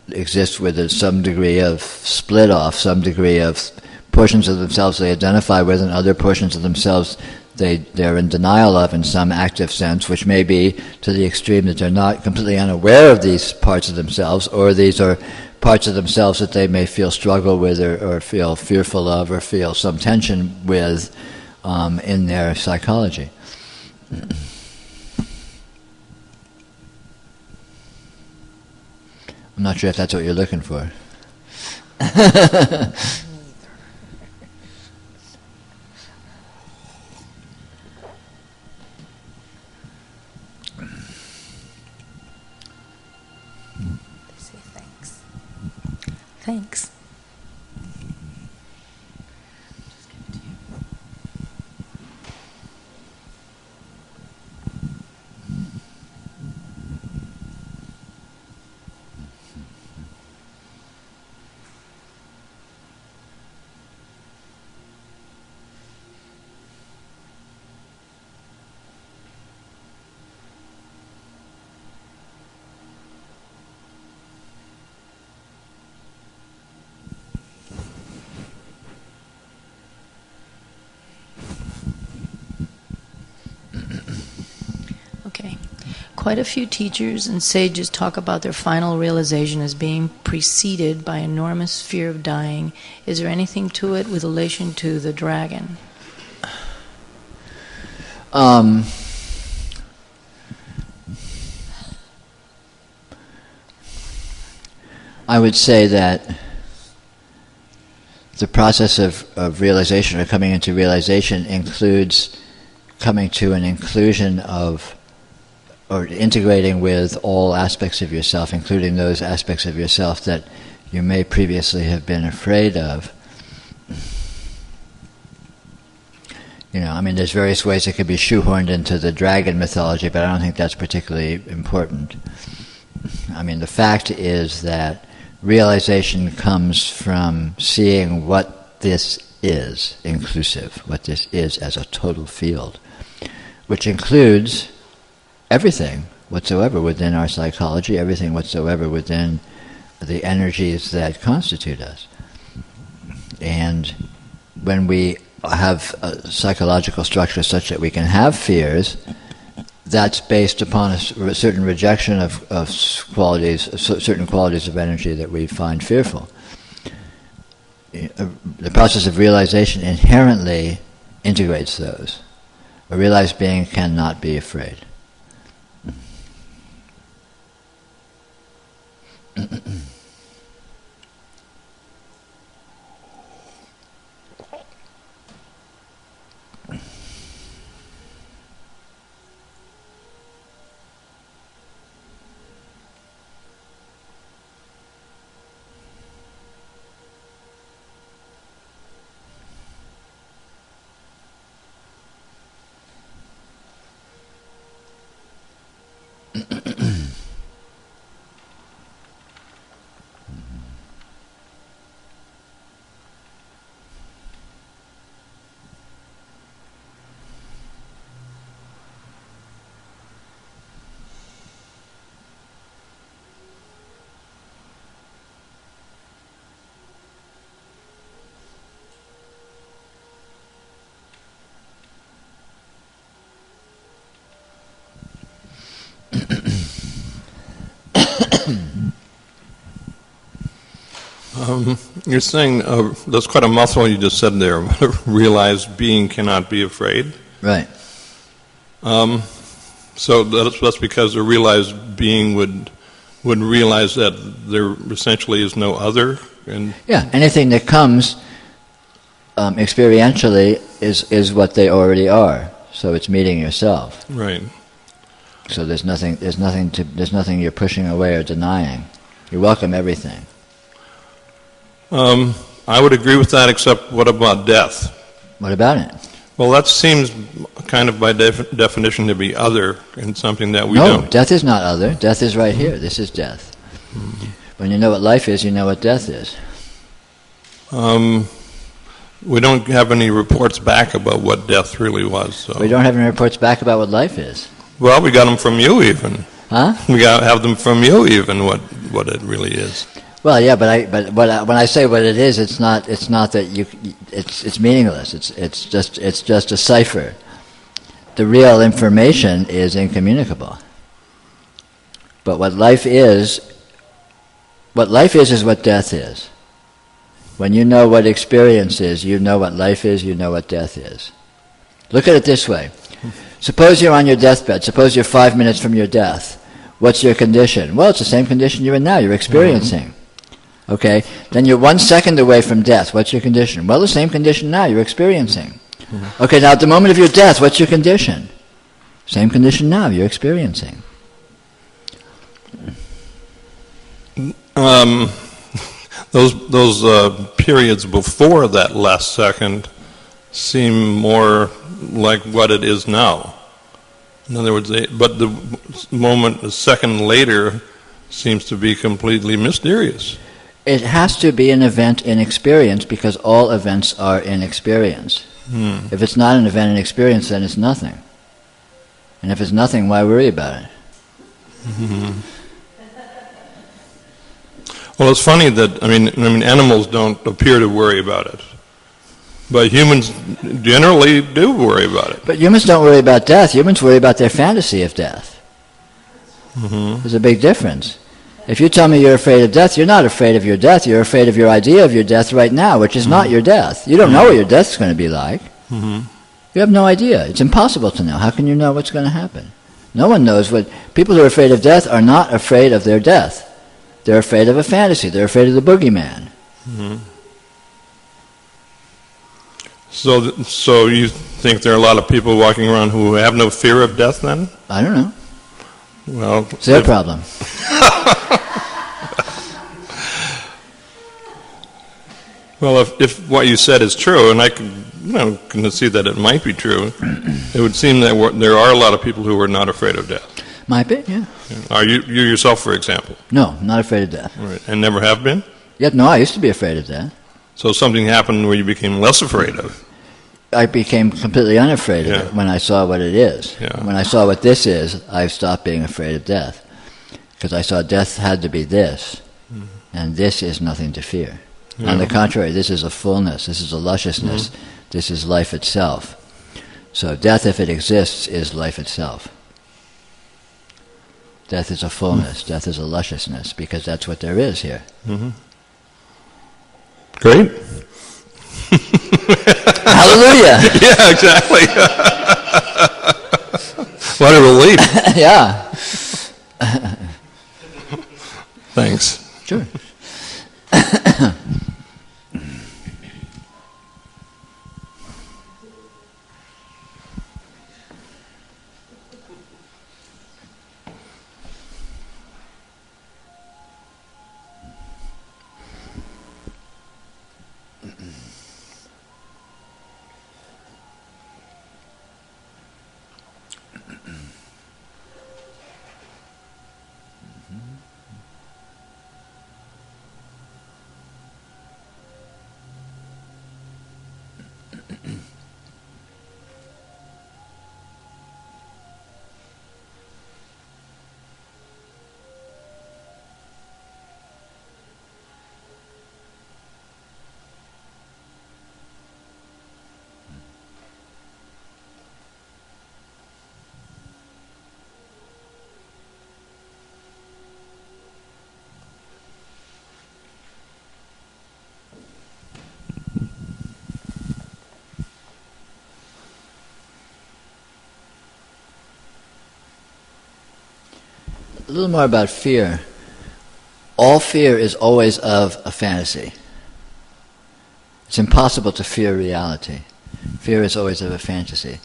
exist with some degree of split off, some degree of portions of themselves they identify with, and other portions of themselves they're in denial of in some active sense, which may be to the extreme that they're not completely unaware of these parts of themselves, or these are parts of themselves that they may feel struggle with or feel fearful of or feel some tension with in their psychology. I'm not sure if that's what you're looking for. Thanks. quite a few teachers and sages talk about their final realization as being preceded by enormous fear of dying. Is there anything to it with relation to the dragon? I would say that the process of realization or coming into realization includes coming to an inclusion of, or integrating with all aspects of yourself, including those aspects of yourself that you may previously have been afraid of. There's various ways it could be shoehorned into the dragon mythology, but I don't think that's particularly important. The fact is that realization comes from seeing what this is, inclusive, what this is as a total field, which includes everything whatsoever within our psychology, everything whatsoever within the energies that constitute us. And when we have a psychological structure such that we can have fears, that's based upon a certain rejection of qualities, certain qualities of energy that we find fearful. The process of realization inherently integrates those. A realized being cannot be afraid. You're saying that's quite a mouthful you just said there. Realized being cannot be afraid. Right. So that's because a realized being would realize that there essentially is no other. And anything that comes experientially is what they already are. So it's meeting yourself. Right. So there's nothing you're pushing away or denying. You welcome everything. I would agree with that, except what about death? What about it? Well, that seems kind of by definition to be other and something that we don't. No, death is not other. Death is right here. This is death. Mm-hmm. When you know what life is, you know what death is. We don't have any reports back about what death really was. So. We don't have any reports back about what life is. Well, we got them from you even. Huh? We have them from you even, what it really is. Well, yeah, but when I say what it is, it's not that it's meaningless. It's just a cipher. The real information is incommunicable. But what life is what death is. When you know what experience is, you know what life is, you know what death is. Look at it this way. Suppose you're on your deathbed. Suppose you're 5 minutes from your death. What's your condition? Well, it's the same condition you're in now. You're experiencing. Mm-hmm. Okay, then you're 1 second away from death. What's your condition? Well, the same condition now. You're experiencing. Mm-hmm. Okay, now at the moment of your death, what's your condition? Same condition now. You're experiencing. Those periods before that last second seem more like what it is now. In other words, but the moment a second later seems to be completely mysterious. It has to be an event in experience because all events are in experience. If it's not an event in experience, then it's nothing. And if it's nothing, why worry about it? Mm-hmm. Well, it's funny that, I mean, animals don't appear to worry about it. But humans generally do worry about it. But humans don't worry about death. Humans worry about their fantasy of death. There's a big difference. If you tell me you're afraid of death, you're not afraid of your death. You're afraid of your idea of your death right now, which is not your death. You don't know what your death's going to be like. You have no idea. It's impossible to know. How can you know what's going to happen? No one knows what... People who are afraid of death are not afraid of their death. They're afraid of a fantasy. They're afraid of the boogeyman. So you think there are a lot of people walking around who have no fear of death then? I don't know. Well, it's their problem. Well, if what you said is true, and I can see that it might be true, it would seem that there are a lot of people who are not afraid of death. Might be, yeah. Are you yourself, for example? No, not afraid of death. Right. And never have been? Yet, no, I used to be afraid of death. So something happened where you became less afraid of it? I became completely unafraid of it when I saw what it is. Yeah. When I saw what this is, I stopped being afraid of death. Because I saw death had to be this, and this is nothing to fear. Yeah. On the contrary, this is a fullness, this is a lusciousness, this is life itself. So death, if it exists, is life itself. Death is a fullness, death is a lusciousness, because that's what there is here. Great. Hallelujah! Yeah, exactly. What a relief. Yeah. Thanks. Sure. A little more about fear. All fear is always of a fantasy. It's impossible to fear reality. Fear is always of a fantasy.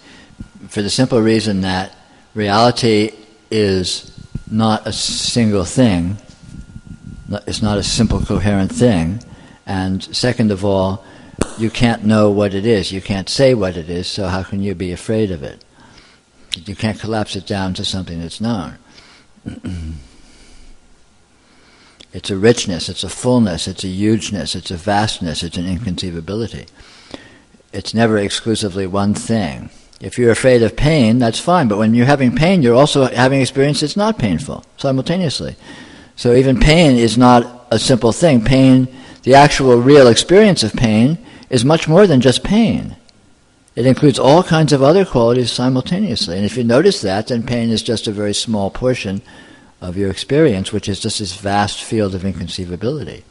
For the simple reason that reality is not a single thing, it's not a simple coherent thing, and second of all, you can't know what it is, you can't say what it is, so how can you be afraid of it? You can't collapse it down to something that's known. It's a richness, it's a fullness, it's a hugeness, it's a vastness, it's an inconceivability. It's never exclusively one thing. If you're afraid of pain, that's fine, but when you're having pain, you're also having experience that's not painful, simultaneously. So even pain is not a simple thing. Pain, the actual real experience of pain, is much more than just pain. It includes all kinds of other qualities simultaneously. And if you notice that, then pain is just a very small portion of your experience, which is just this vast field of inconceivability.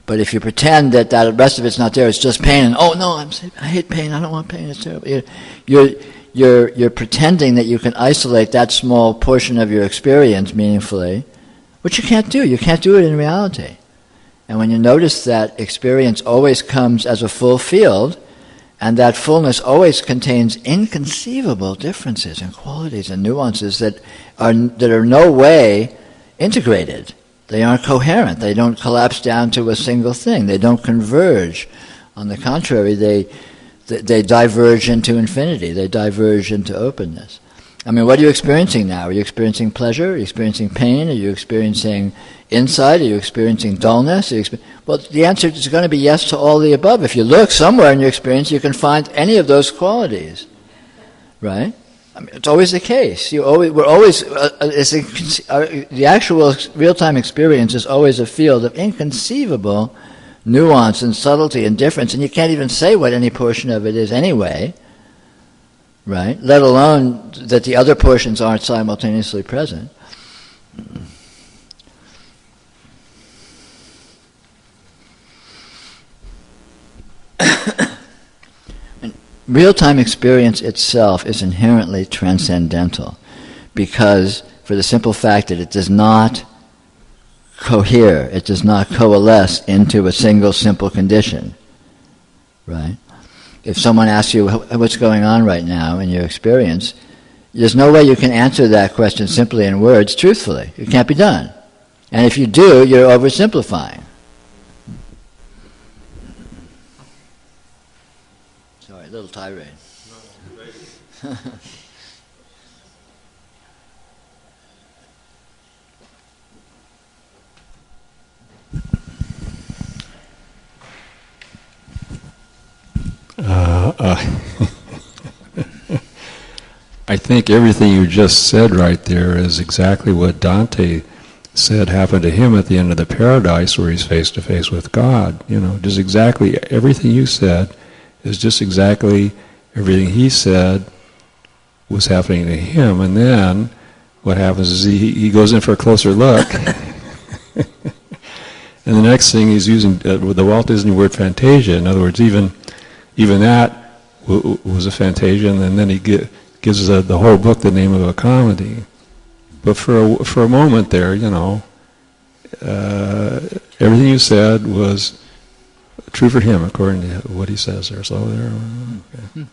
But if you pretend that the rest of it's not there, it's just pain, and oh no, I hate pain, I don't want pain, it's terrible. You're pretending that you can isolate that small portion of your experience meaningfully, which you can't do. You can't do it in reality. And when you notice that experience always comes as a full field, and that fullness always contains inconceivable differences and qualities and nuances that are no way integrated. They aren't coherent. They don't collapse down to a single thing. They don't converge. On the contrary, they diverge into infinity. They diverge into openness. I mean, what are you experiencing now? Are you experiencing pleasure? Are you experiencing pain? Are you experiencing insight? Are you experiencing dullness? Well, the answer is going to be yes to all the above. If you look somewhere in your experience, you can find any of those qualities, right? I mean, it's always the case. The actual real-time experience is always a field of inconceivable nuance and subtlety and difference, and you can't even say what any portion of it is anyway. Right? Let alone that the other portions aren't simultaneously present. Real-time experience itself is inherently transcendental because, for the simple fact that it does not cohere, it does not coalesce into a single simple condition, right? If someone asks you what's going on right now in your experience, there's no way you can answer that question simply in words truthfully. It can't be done. And if you do, you're oversimplifying. Sorry, a little tirade. I think everything you just said right there is exactly what Dante said happened to him at the end of the paradise where he's face to face with God. You know, just exactly everything you said is just exactly everything he said was happening to him. And then what happens is he goes in for a closer look. And the next thing he's using the Walt Disney word fantasia. In other words, even that was a fantasia, and then he gives the whole book the name of a comedy. But for a moment there, you know, everything you said was true for him, according to what he says there. So there, okay.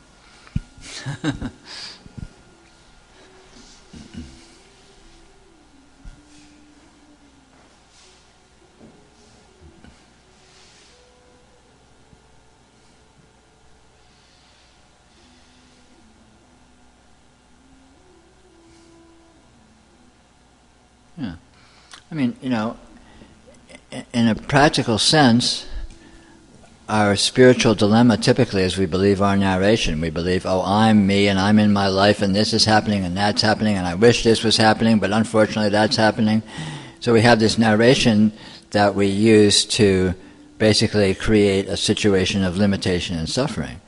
Yeah. I mean, you know, in a practical sense, our spiritual dilemma typically is we believe our narration. We believe, oh, I'm me and I'm in my life and this is happening and that's happening and I wish this was happening, but unfortunately that's happening. So we have this narration that we use to basically create a situation of limitation and suffering.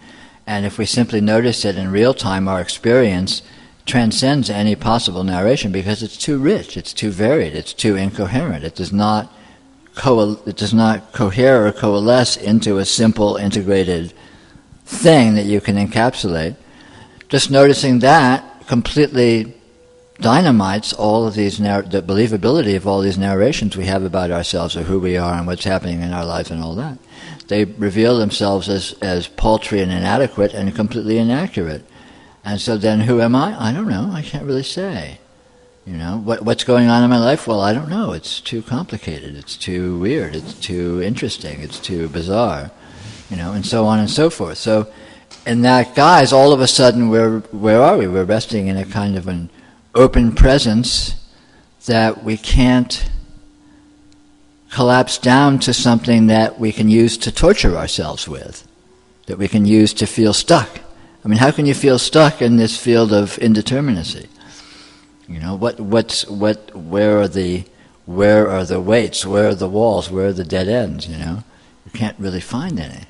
And if we simply notice it in real time, our experience transcends any possible narration because it's too rich, it's too varied, it's too incoherent. It does not cohere or coalesce into a simple integrated thing that you can encapsulate. Just noticing that completely dynamites all of these the believability of all these narrations we have about ourselves or who we are and what's happening in our life and all that. They reveal themselves as paltry and inadequate and completely inaccurate. And so then who am I? I don't know. I can't really say. You know, what's going on in my life? Well, I don't know. It's too complicated. It's too weird. It's too interesting. It's too bizarre. You know, and so on and so forth. So in that guise, all of a sudden, where are we? We're resting in a kind of an open presence that we can't collapse down to something that we can use to torture ourselves with, that we can use to feel stuck. I mean, how can you feel stuck in this field of indeterminacy? You know, where are the weights? Where are the walls? Where are the dead ends? You know, you can't really find any.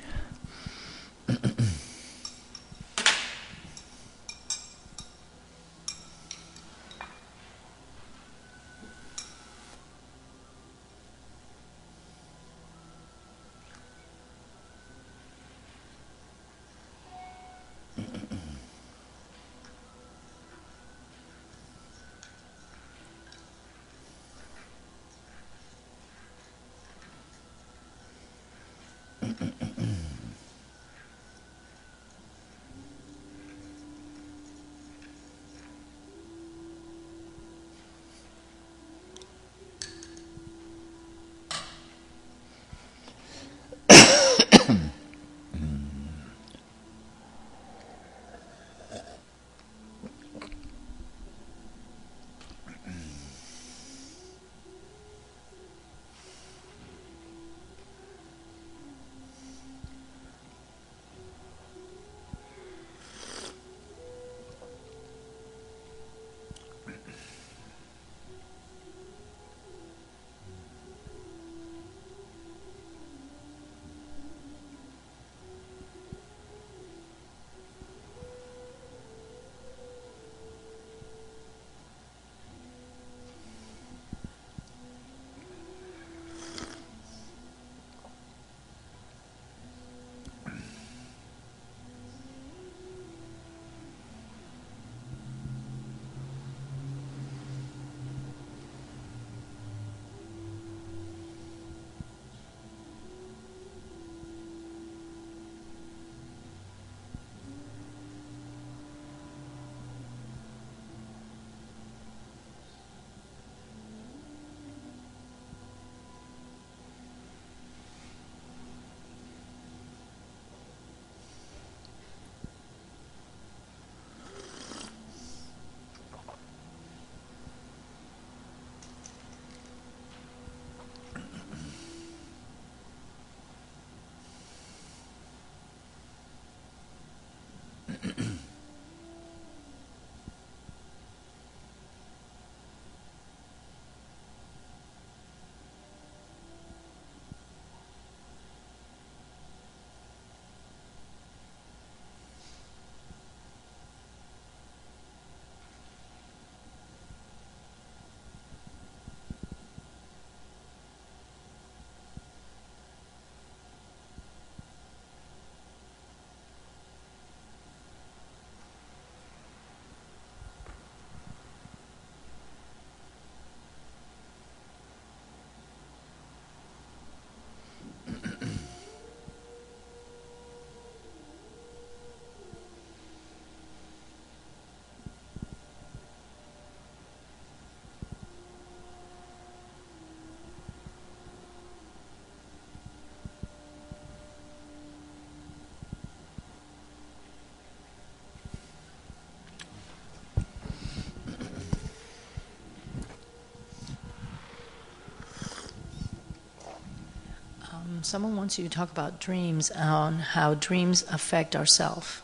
Someone wants you to talk about dreams, on how dreams affect ourself.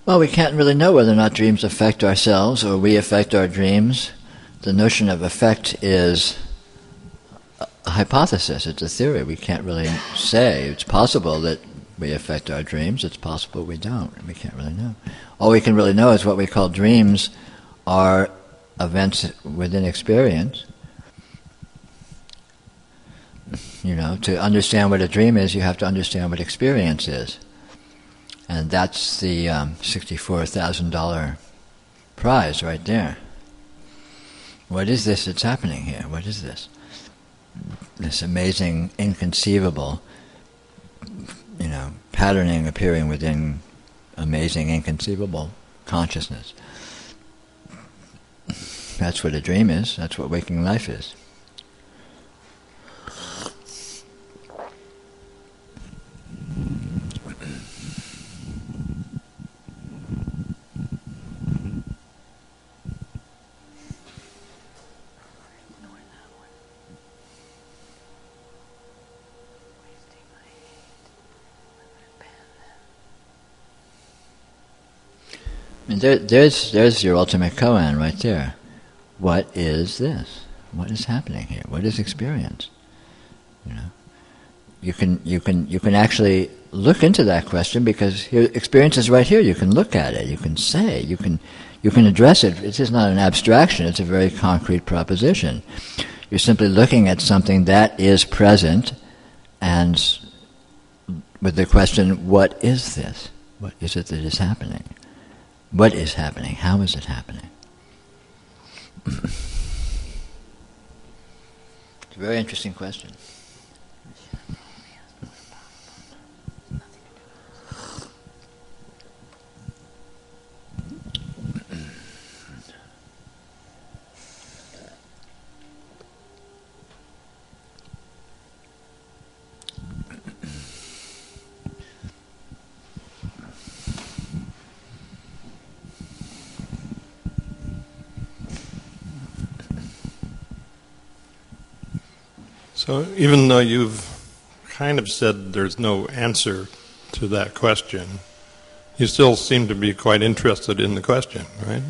Well, we can't really know whether or not dreams affect ourselves or we affect our dreams. The notion of effect is a hypothesis, it's a theory. We can't really say. It's possible that we affect our dreams, it's possible we don't. We can't really know. All we can really know is what we call dreams are events within experience. You know, to understand what a dream is, you have to understand what experience is. And that's the $64,000 prize right there. What is this that's happening here? What is this? This amazing, inconceivable, patterning appearing within amazing, inconceivable consciousness. That's what a dream is. That's what waking life is. And there's your ultimate koan right there. What is this? What is happening here? What is experience? You can actually look into that question because here, experience is right here. You can look at it. You can say. You can address it. It is not an abstraction. It's a very concrete proposition. You're simply looking at something that is present, and with the question, what is this? What is it that is happening? What is happening? How is it happening? It's a very interesting question. So even though you've kind of said there's no answer to that question, you still seem to be quite interested in the question, right?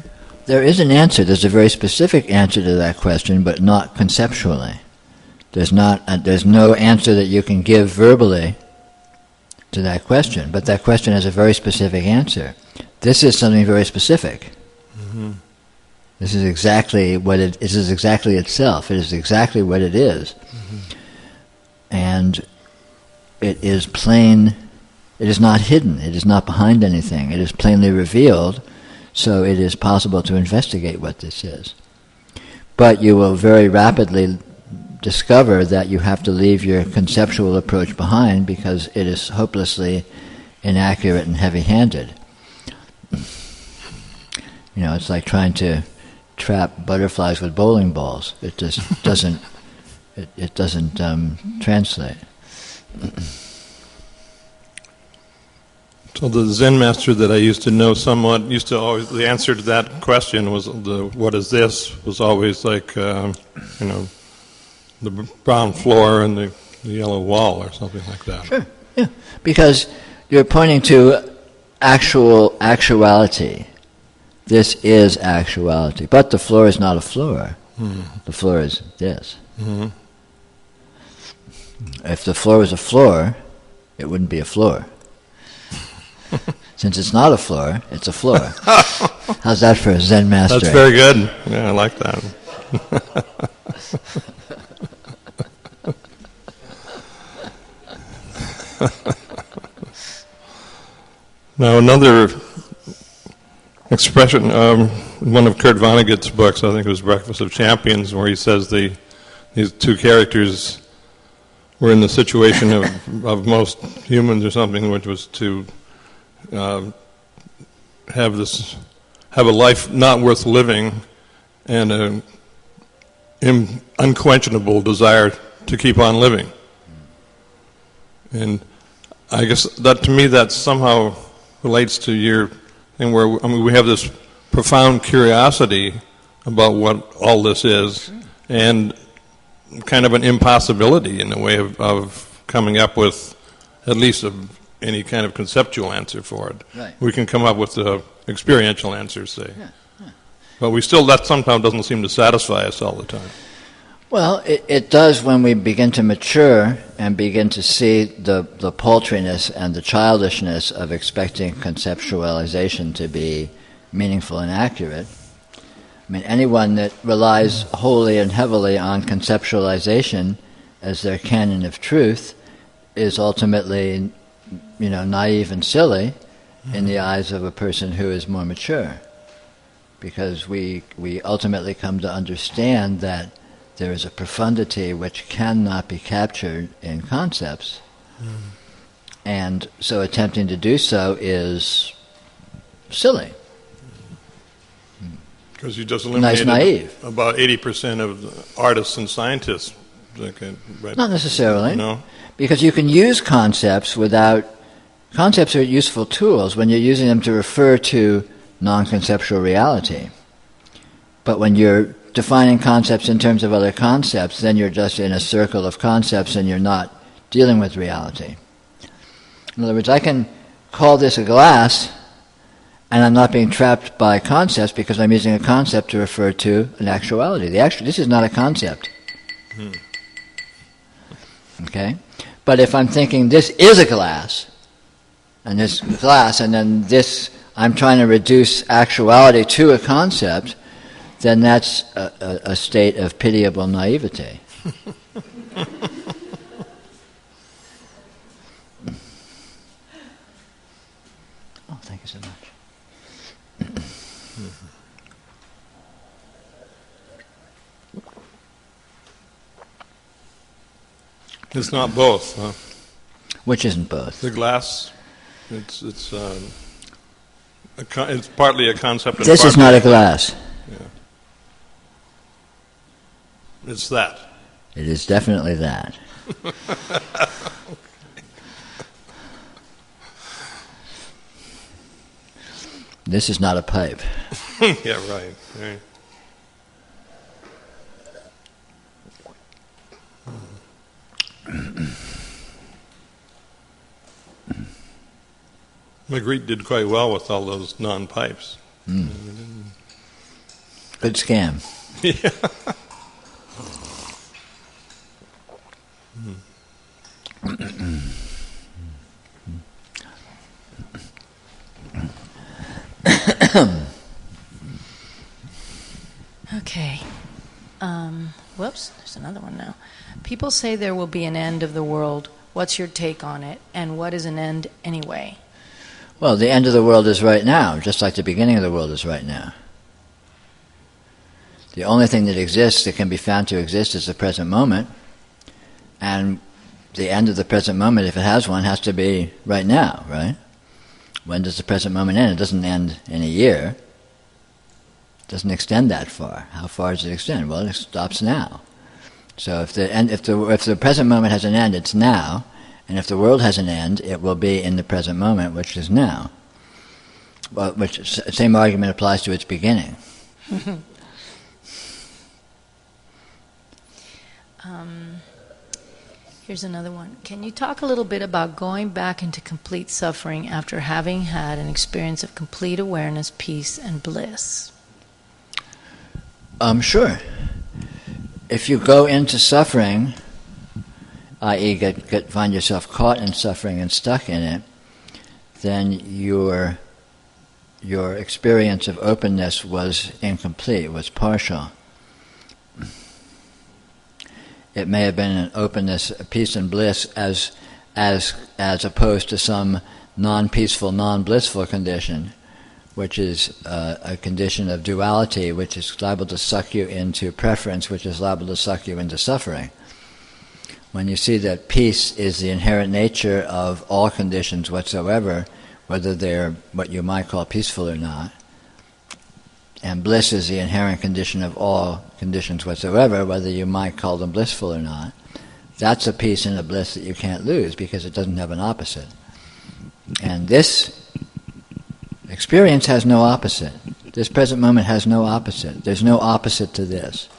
There is an answer. There's a very specific answer to that question, but not conceptually. There's no answer that you can give verbally to that question, but that question has a very specific answer. This is something very specific. Mm-hmm. This is exactly what it is. This is exactly itself. It is exactly what it is. Mm-hmm. And it is plain. It is not hidden. It is not behind anything. It is plainly revealed, so it is possible to investigate what this is. But you will very rapidly discover that you have to leave your conceptual approach behind because it is hopelessly inaccurate and heavy-handed. It's like trying to trap butterflies with bowling balls. It just doesn't. It doesn't translate. So the Zen master that I used to know somewhat used to always, the answer to that question was what is this? Was always like the brown floor and the yellow wall or something like that. Sure. Yeah. Because You're pointing to actuality. This is actuality. But the floor is not a floor. The floor is this. If the floor was a floor, it wouldn't be a floor. Since it's not a floor, it's a floor. How's that for a Zen master? That's very good. Yeah, I like that. Now another expression, one of Kurt Vonnegut's books, I think it was Breakfast of Champions, where he says these two characters were in the situation of most humans or something, which was to have a life not worth living and an unquenchable desire to keep on living. And I guess that, to me, that somehow relates to your thing where, we have this profound curiosity about what all this is, and kind of an impossibility in the way of coming up with at least any kind of conceptual answer for it. Right. We can come up with experiential answers, say. Yeah. But that sometimes doesn't seem to satisfy us all the time. Well, it does when we begin to mature and begin to see the paltriness and the childishness of expecting conceptualization to be meaningful and accurate. I mean, anyone that relies wholly and heavily on conceptualization as their canon of truth is ultimately, naive and silly in the eyes of a person who is more mature. Because we ultimately come to understand that there is a profundity which cannot be captured in concepts. And so attempting to do so is silly. Because you just eliminated naive. About 80% of the artists and scientists. Not necessarily. No? Because you can use concepts without... Concepts are useful tools when you're using them to refer to non-conceptual reality. But when you're defining concepts in terms of other concepts, then you're just in a circle of concepts and you're not dealing with reality. In other words, I can call this a glass and I'm not being trapped by concepts because I'm using a concept to refer to an actuality. This is not a concept. Okay? But if I'm thinking this is a glass, and this glass, and then this, I'm trying to reduce actuality to a concept, then that's a state of pitiable naivety. Oh, thank you so much. It's not both, huh? Which isn't both? The glass, it's partly a concept. This is not a glass. Yeah. It's that. It is definitely that. This is not a pipe. Yeah, right. Magritte did quite well with all those non-pipes. Good scam. Yeah. Okay. Whoops, there's another one now. People say there will be an end of the world. What's your take on it? And what is an end anyway? Well, the end of the world is right now, just like the beginning of the world is right now. The only thing that exists, that can be found to exist, is the present moment. And the end of the present moment, if it has one, has to be right now, right? When does the present moment end? It doesn't end in a year. It doesn't extend that far. How far does it extend? Well, it stops now. So if the present moment has an end, it's now. And if the world has an end, it will be in the present moment, which is now. Well, which same argument applies to its beginning. Here's another one. Can you talk a little bit about going back into complete suffering after having had an experience of complete awareness, peace, and bliss? Sure. If you go into suffering, i.e. find yourself caught in suffering and stuck in it, then your experience of openness was incomplete, was partial. It may have been an openness, peace and bliss as opposed to some non-peaceful, non-blissful condition, which is a condition of duality, which is liable to suck you into preference, which is liable to suck you into suffering. When you see that peace is the inherent nature of all conditions whatsoever, whether they're what you might call peaceful or not, and bliss is the inherent condition of all conditions whatsoever, whether you might call them blissful or not, that's a peace and a bliss that you can't lose because it doesn't have an opposite. And this experience has no opposite. This present moment has no opposite. There's no opposite to this.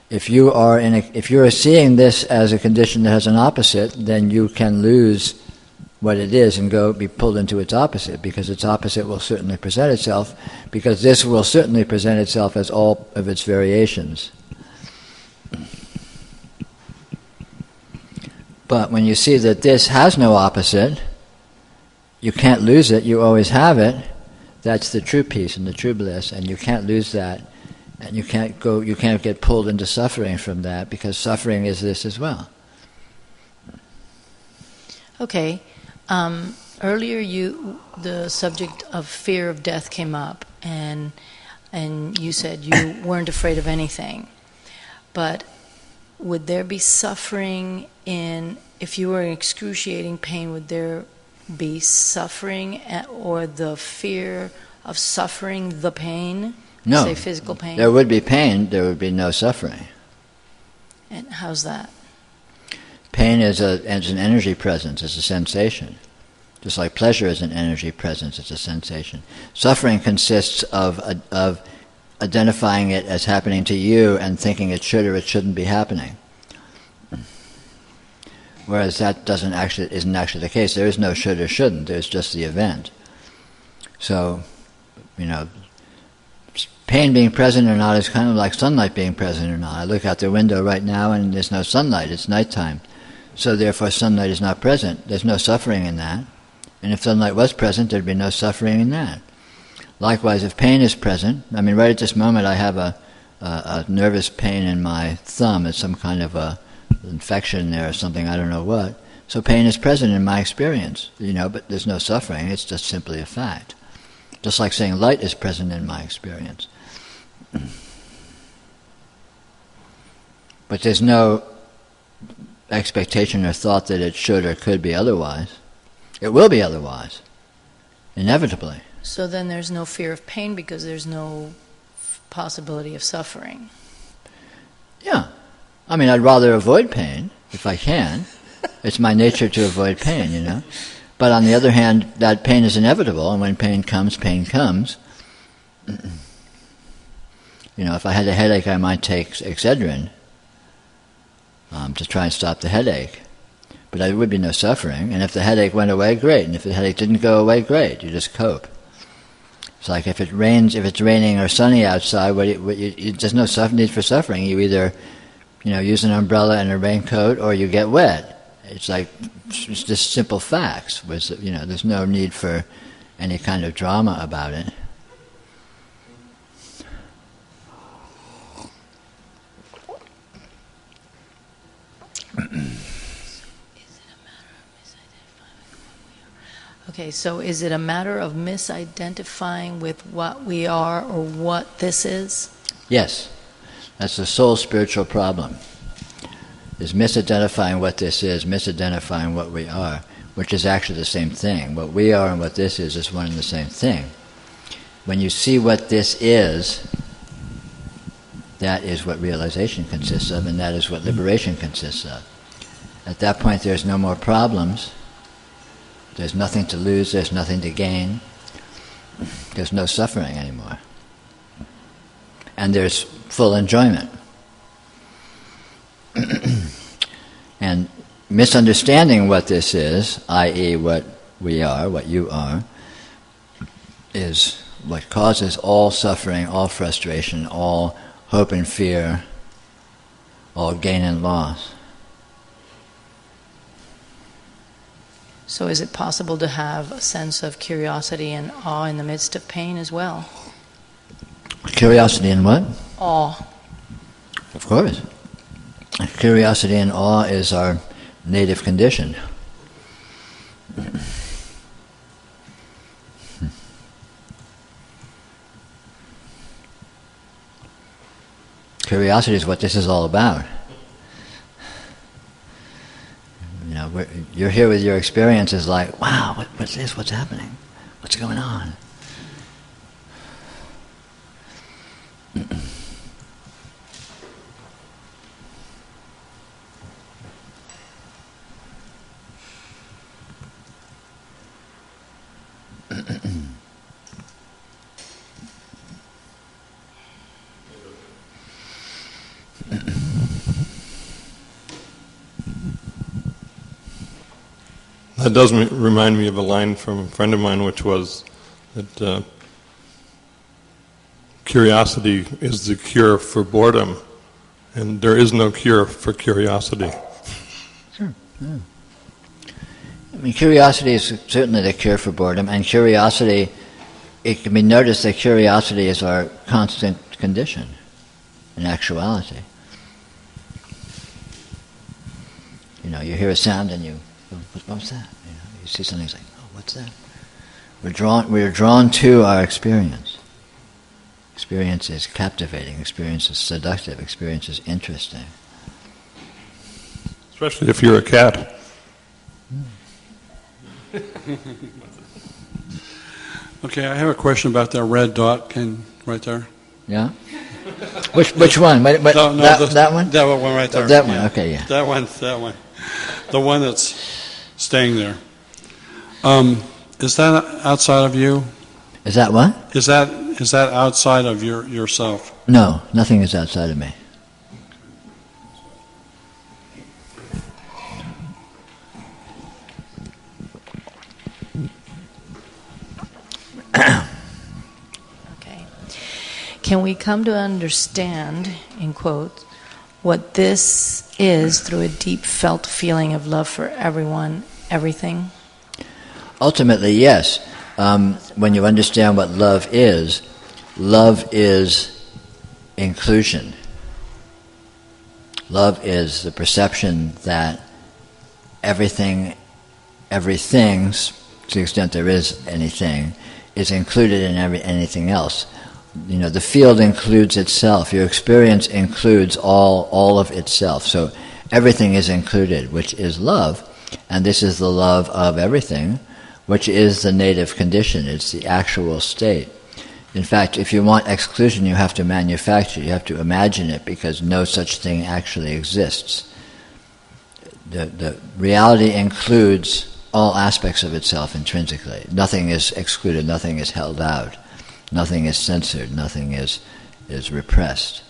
If you are seeing this as a condition that has an opposite, then you can lose what it is and be pulled into its opposite, because its opposite will certainly present itself, because this will certainly present itself as all of its variations. But when you see that this has no opposite, you can't lose it, you always have it, that's the true peace and the true bliss, and you can't lose that, and you can't get pulled into suffering from that, because suffering is this as well. Okay. Earlier, the subject of fear of death came up, and you said you weren't afraid of anything. But would there be suffering if you were in excruciating pain, would there be suffering or the fear of suffering the pain? No. Say physical pain? There would be pain, there would be no suffering. And how's that? Pain is an energy presence, it's a sensation. Just like pleasure is an energy presence, it's a sensation. Suffering consists of identifying it as happening to you and thinking it should or it shouldn't be happening. Whereas that isn't actually the case. There is no should or shouldn't, there's just the event. So, pain being present or not is kind of like sunlight being present or not. I look out the window right now and there's no sunlight, it's nighttime. So therefore sunlight is not present. There's no suffering in that. And if sunlight was present, there'd be no suffering in that. Likewise, if pain is present, right at this moment I have a nervous pain in my thumb. It's some kind of a infection there or something, I don't know what. So pain is present in my experience, but there's no suffering. It's just simply a fact. Just like saying light is present in my experience. But there's no expectation or thought that it should or could be otherwise. It will be otherwise, inevitably. So then there's no fear of pain because there's no possibility of suffering. Yeah. I'd rather avoid pain, if I can. It's my nature to avoid pain, But on the other hand, that pain is inevitable, and when pain comes, pain comes. If I had a headache, I might take Excedrin to try and stop the headache. But there would be no suffering, and if the headache went away, great. And if the headache didn't go away, great. You just cope. It's like if it's raining or sunny outside, there's no need for suffering. You either, use an umbrella and a raincoat, or you get wet. It's just simple facts. There's no need for any kind of drama about it. Okay, so is it a matter of misidentifying with what we are or what this is? Yes. That's the sole spiritual problem. Is misidentifying what this is, misidentifying what we are, which is actually the same thing. What we are and what this is one and the same thing. When you see what this is, that is what realization consists of, and that is what liberation consists of. At that point there's no more problems. There's nothing to lose, there's nothing to gain. There's no suffering anymore. And there's full enjoyment. And misunderstanding what this is, i.e. what we are, what you are, is what causes all suffering, all frustration, all hope and fear, all gain and loss. So is it possible to have a sense of curiosity and awe in the midst of pain as well? Curiosity and what? Awe. Of course. Curiosity and awe is our native condition. Curiosity is what this is all about. You know, you're here with your experiences like, wow, what's this? What's happening? What's going on? That does remind me of a line from a friend of mine, which was that curiosity is the cure for boredom, and there is no cure for curiosity. Sure. Yeah. I mean, curiosity is certainly the cure for boredom, and curiosity, it can be noticed that curiosity is our constant condition in actuality. You know, you hear a sound and you, what was that? You know, you see something, it's like, oh, what's that? We're drawn to our experience. Experience is captivating, experience is seductive, experience is interesting. Especially if you're a cat. Okay, I have a question about that red dot right there. Yeah? Which one? That one? That one right there. That one, okay, yeah. That one. The one that's staying there. Is that outside of you? Is that what? Is that outside of yourself? No, nothing is outside of me. Okay. Can we come to understand, in quotes, what this is through a deep felt feeling of love for everyone, everything? Ultimately, yes. When you understand what love is inclusion. Love is the perception that everything's, to the extent there is anything, is included in anything else. You know, the field includes itself. Your experience includes all of itself. So everything is included, which is love. And this is the love of everything, which is the native condition. It's the actual state. In fact, if you want exclusion, you have to manufacture, you have to imagine it, because no such thing actually exists. The reality includes all aspects of itself intrinsically. Nothing is excluded, nothing is held out, nothing is censored, nothing is repressed.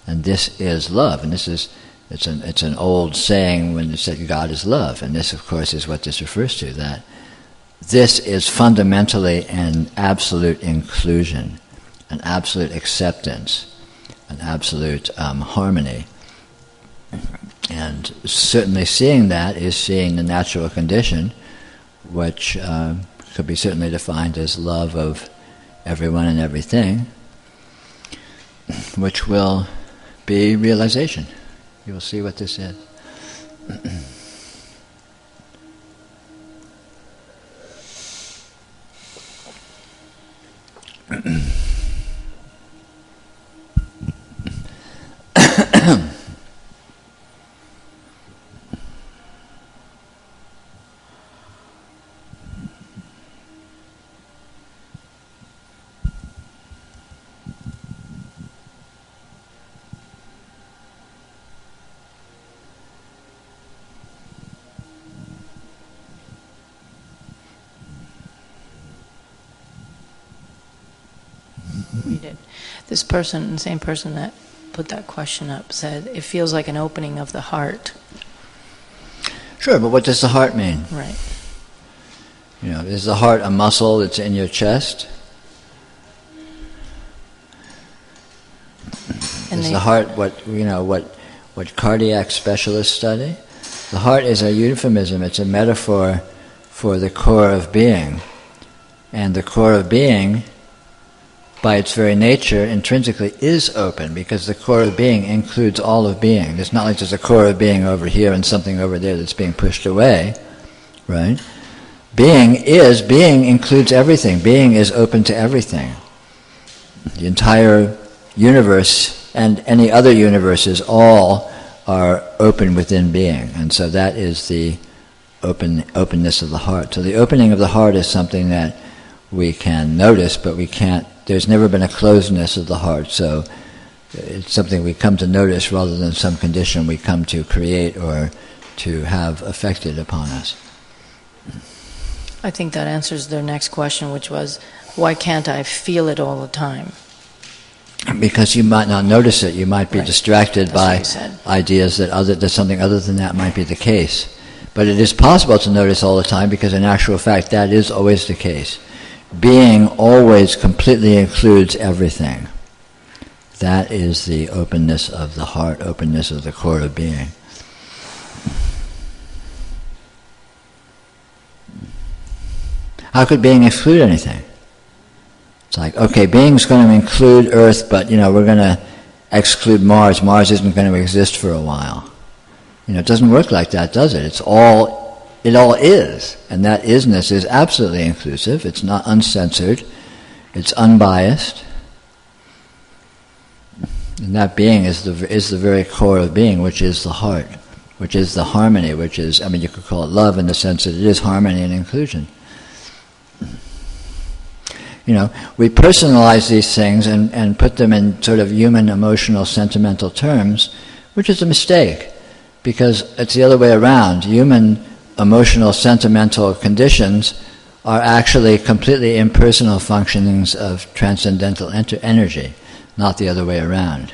And this is love, and it's an old saying when it said God is love, and this of course is what this refers to, that this is fundamentally an absolute inclusion, an absolute acceptance, an absolute harmony. And certainly seeing that is seeing the natural condition, which could be certainly defined as love of everyone and everything, which will be realization. You will see what this is. Read it. This person, the same person that put that question up, said, it feels like an opening of the heart. Sure, but what does the heart mean? Right. You know, is the heart a muscle that's in your chest? And Is the heart what cardiac specialists study? The heart is a euphemism, it's a metaphor for the core of being. And the core of being, by its very nature, intrinsically is open, because the core of being includes all of being. It's not like there's a core of being over here and something over there that's being pushed away, right? Being includes everything. Being is open to everything. The entire universe and any other universes all are open within being. And so that is the openness of the heart. So the opening of the heart is something that we can notice, but we can't, there's never been a closedness of the heart, so it's something we come to notice rather than some condition we come to create or to have affected upon us. I think that answers their next question, which was, why can't I feel it all the time? Because you might not notice it, you might be distracted by That's ideas that something other than that might be the case. But it is possible to notice all the time, because in actual fact that is always the case. Being always completely includes everything. That is the openness of the heart, openness of the core of being. How could being exclude anything? It's like, okay, being's going to include Earth, but we're going to exclude Mars. Mars isn't going to exist for a while. It doesn't work like that, does it? It all is, and that isness is absolutely inclusive. It's not uncensored. It's unbiased. And that being is the very core of being, which is the heart, which is the harmony, which is, you could call it love in the sense that it is harmony and inclusion. We personalize these things and put them in sort of human, emotional, sentimental terms, which is a mistake, because it's the other way around. Human, emotional, sentimental conditions are actually completely impersonal functionings of transcendental energy, not the other way around.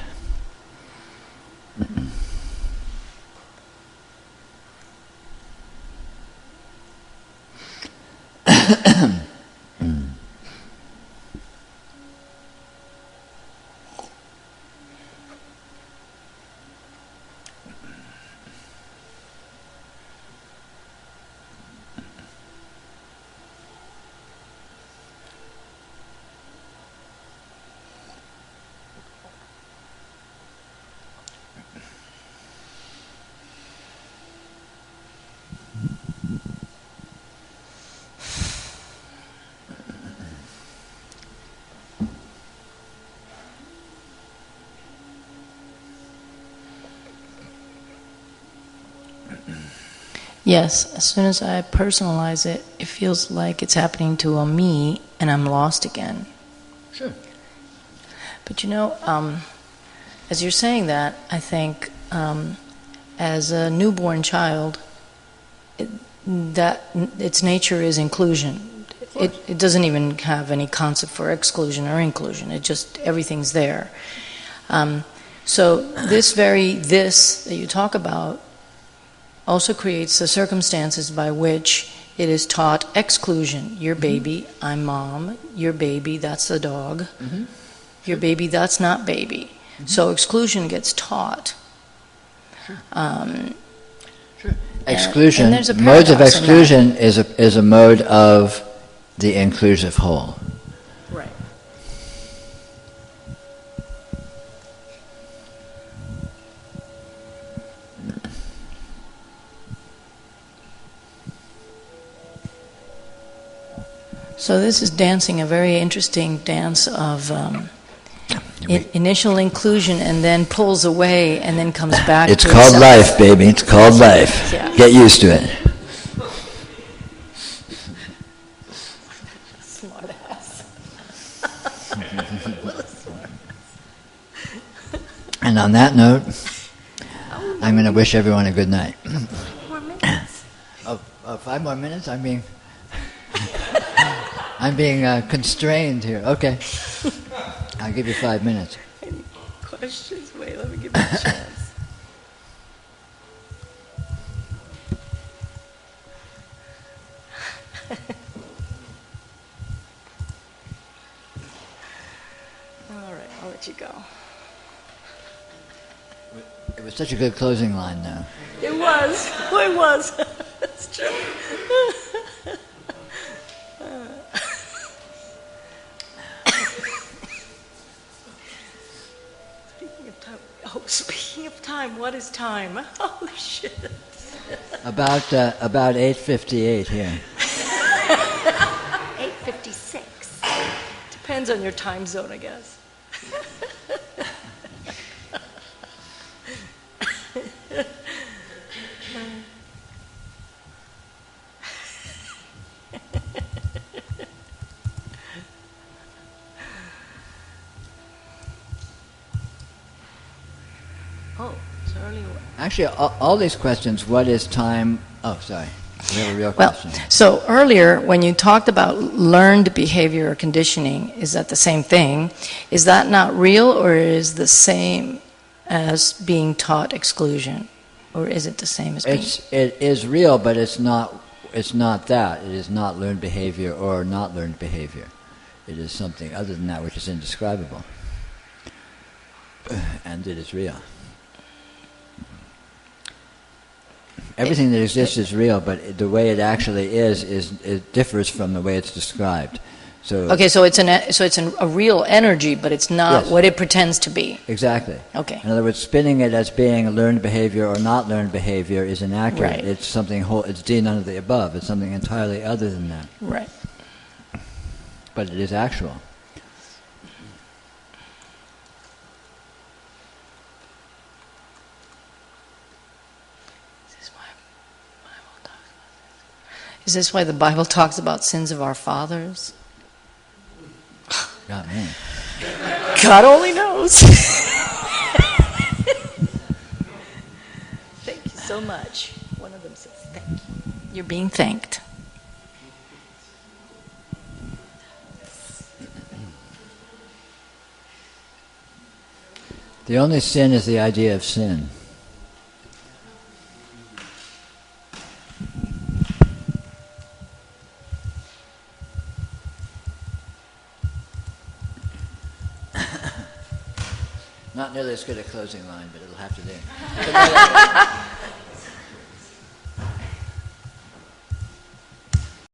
Yes, as soon as I personalize it, it feels like it's happening to a me, and I'm lost again. Sure. But as you're saying that, I think as a newborn child, that its nature is inclusion. It doesn't even have any concept for exclusion or inclusion. It just, everything's there. So this that you talk about also creates the circumstances by which it is taught exclusion. Your baby, I'm mom. Your baby, that's the dog. Mm-hmm. Your baby, that's not baby. Mm-hmm. So exclusion gets taught. Sure. Sure. Exclusion, and modes of exclusion is a mode of the inclusive whole. Right. So this is dancing, a very interesting dance of initial inclusion, and then pulls away, and then comes back. It's to called itself. life, baby. It's called life. Yeah. Get used to it. Smart ass. And on that note, I'm going to wish everyone a good night. 4 minutes. 5 more minutes? I'm being constrained here. Okay. I'll give you 5 minutes. Any questions? Wait, let me give you a chance. let you go. It was such a good closing line, though. It was. Oh, it was. That's true. Speaking of time, what is time? Oh, shit. About 8:58 here. 8:56. Depends on your time zone, I guess. Oh, it's early. Actually, all these questions, what is time? Oh, sorry. We have a real Well, question. so earlier when you talked about learned behavior or conditioning, is that the same thing? Is that not real, or is the same as being taught exclusion? Or is it the same as being... It is real, but it's not that. It is not learned behavior or not learned behavior. It is something other than that which is indescribable. And it is real. Everything that exists is real, but the way it actually is it differs from the way it's described. So Okay, so it's a real energy, but it's not Yes. what it pretends to be. exactly. Okay. In other words, spinning it as being learned behavior or not learned behavior is inaccurate. Right. It's something it's D none of the above. It's something entirely other than that. Right. But it is actual. Is this why the Bible talks about sins of our fathers? Got me. God only knows. Thank you so much. One of them says, thank you. You're being thanked. The only sin is the idea of sin. Not nearly as good a closing line, but it'll have to do.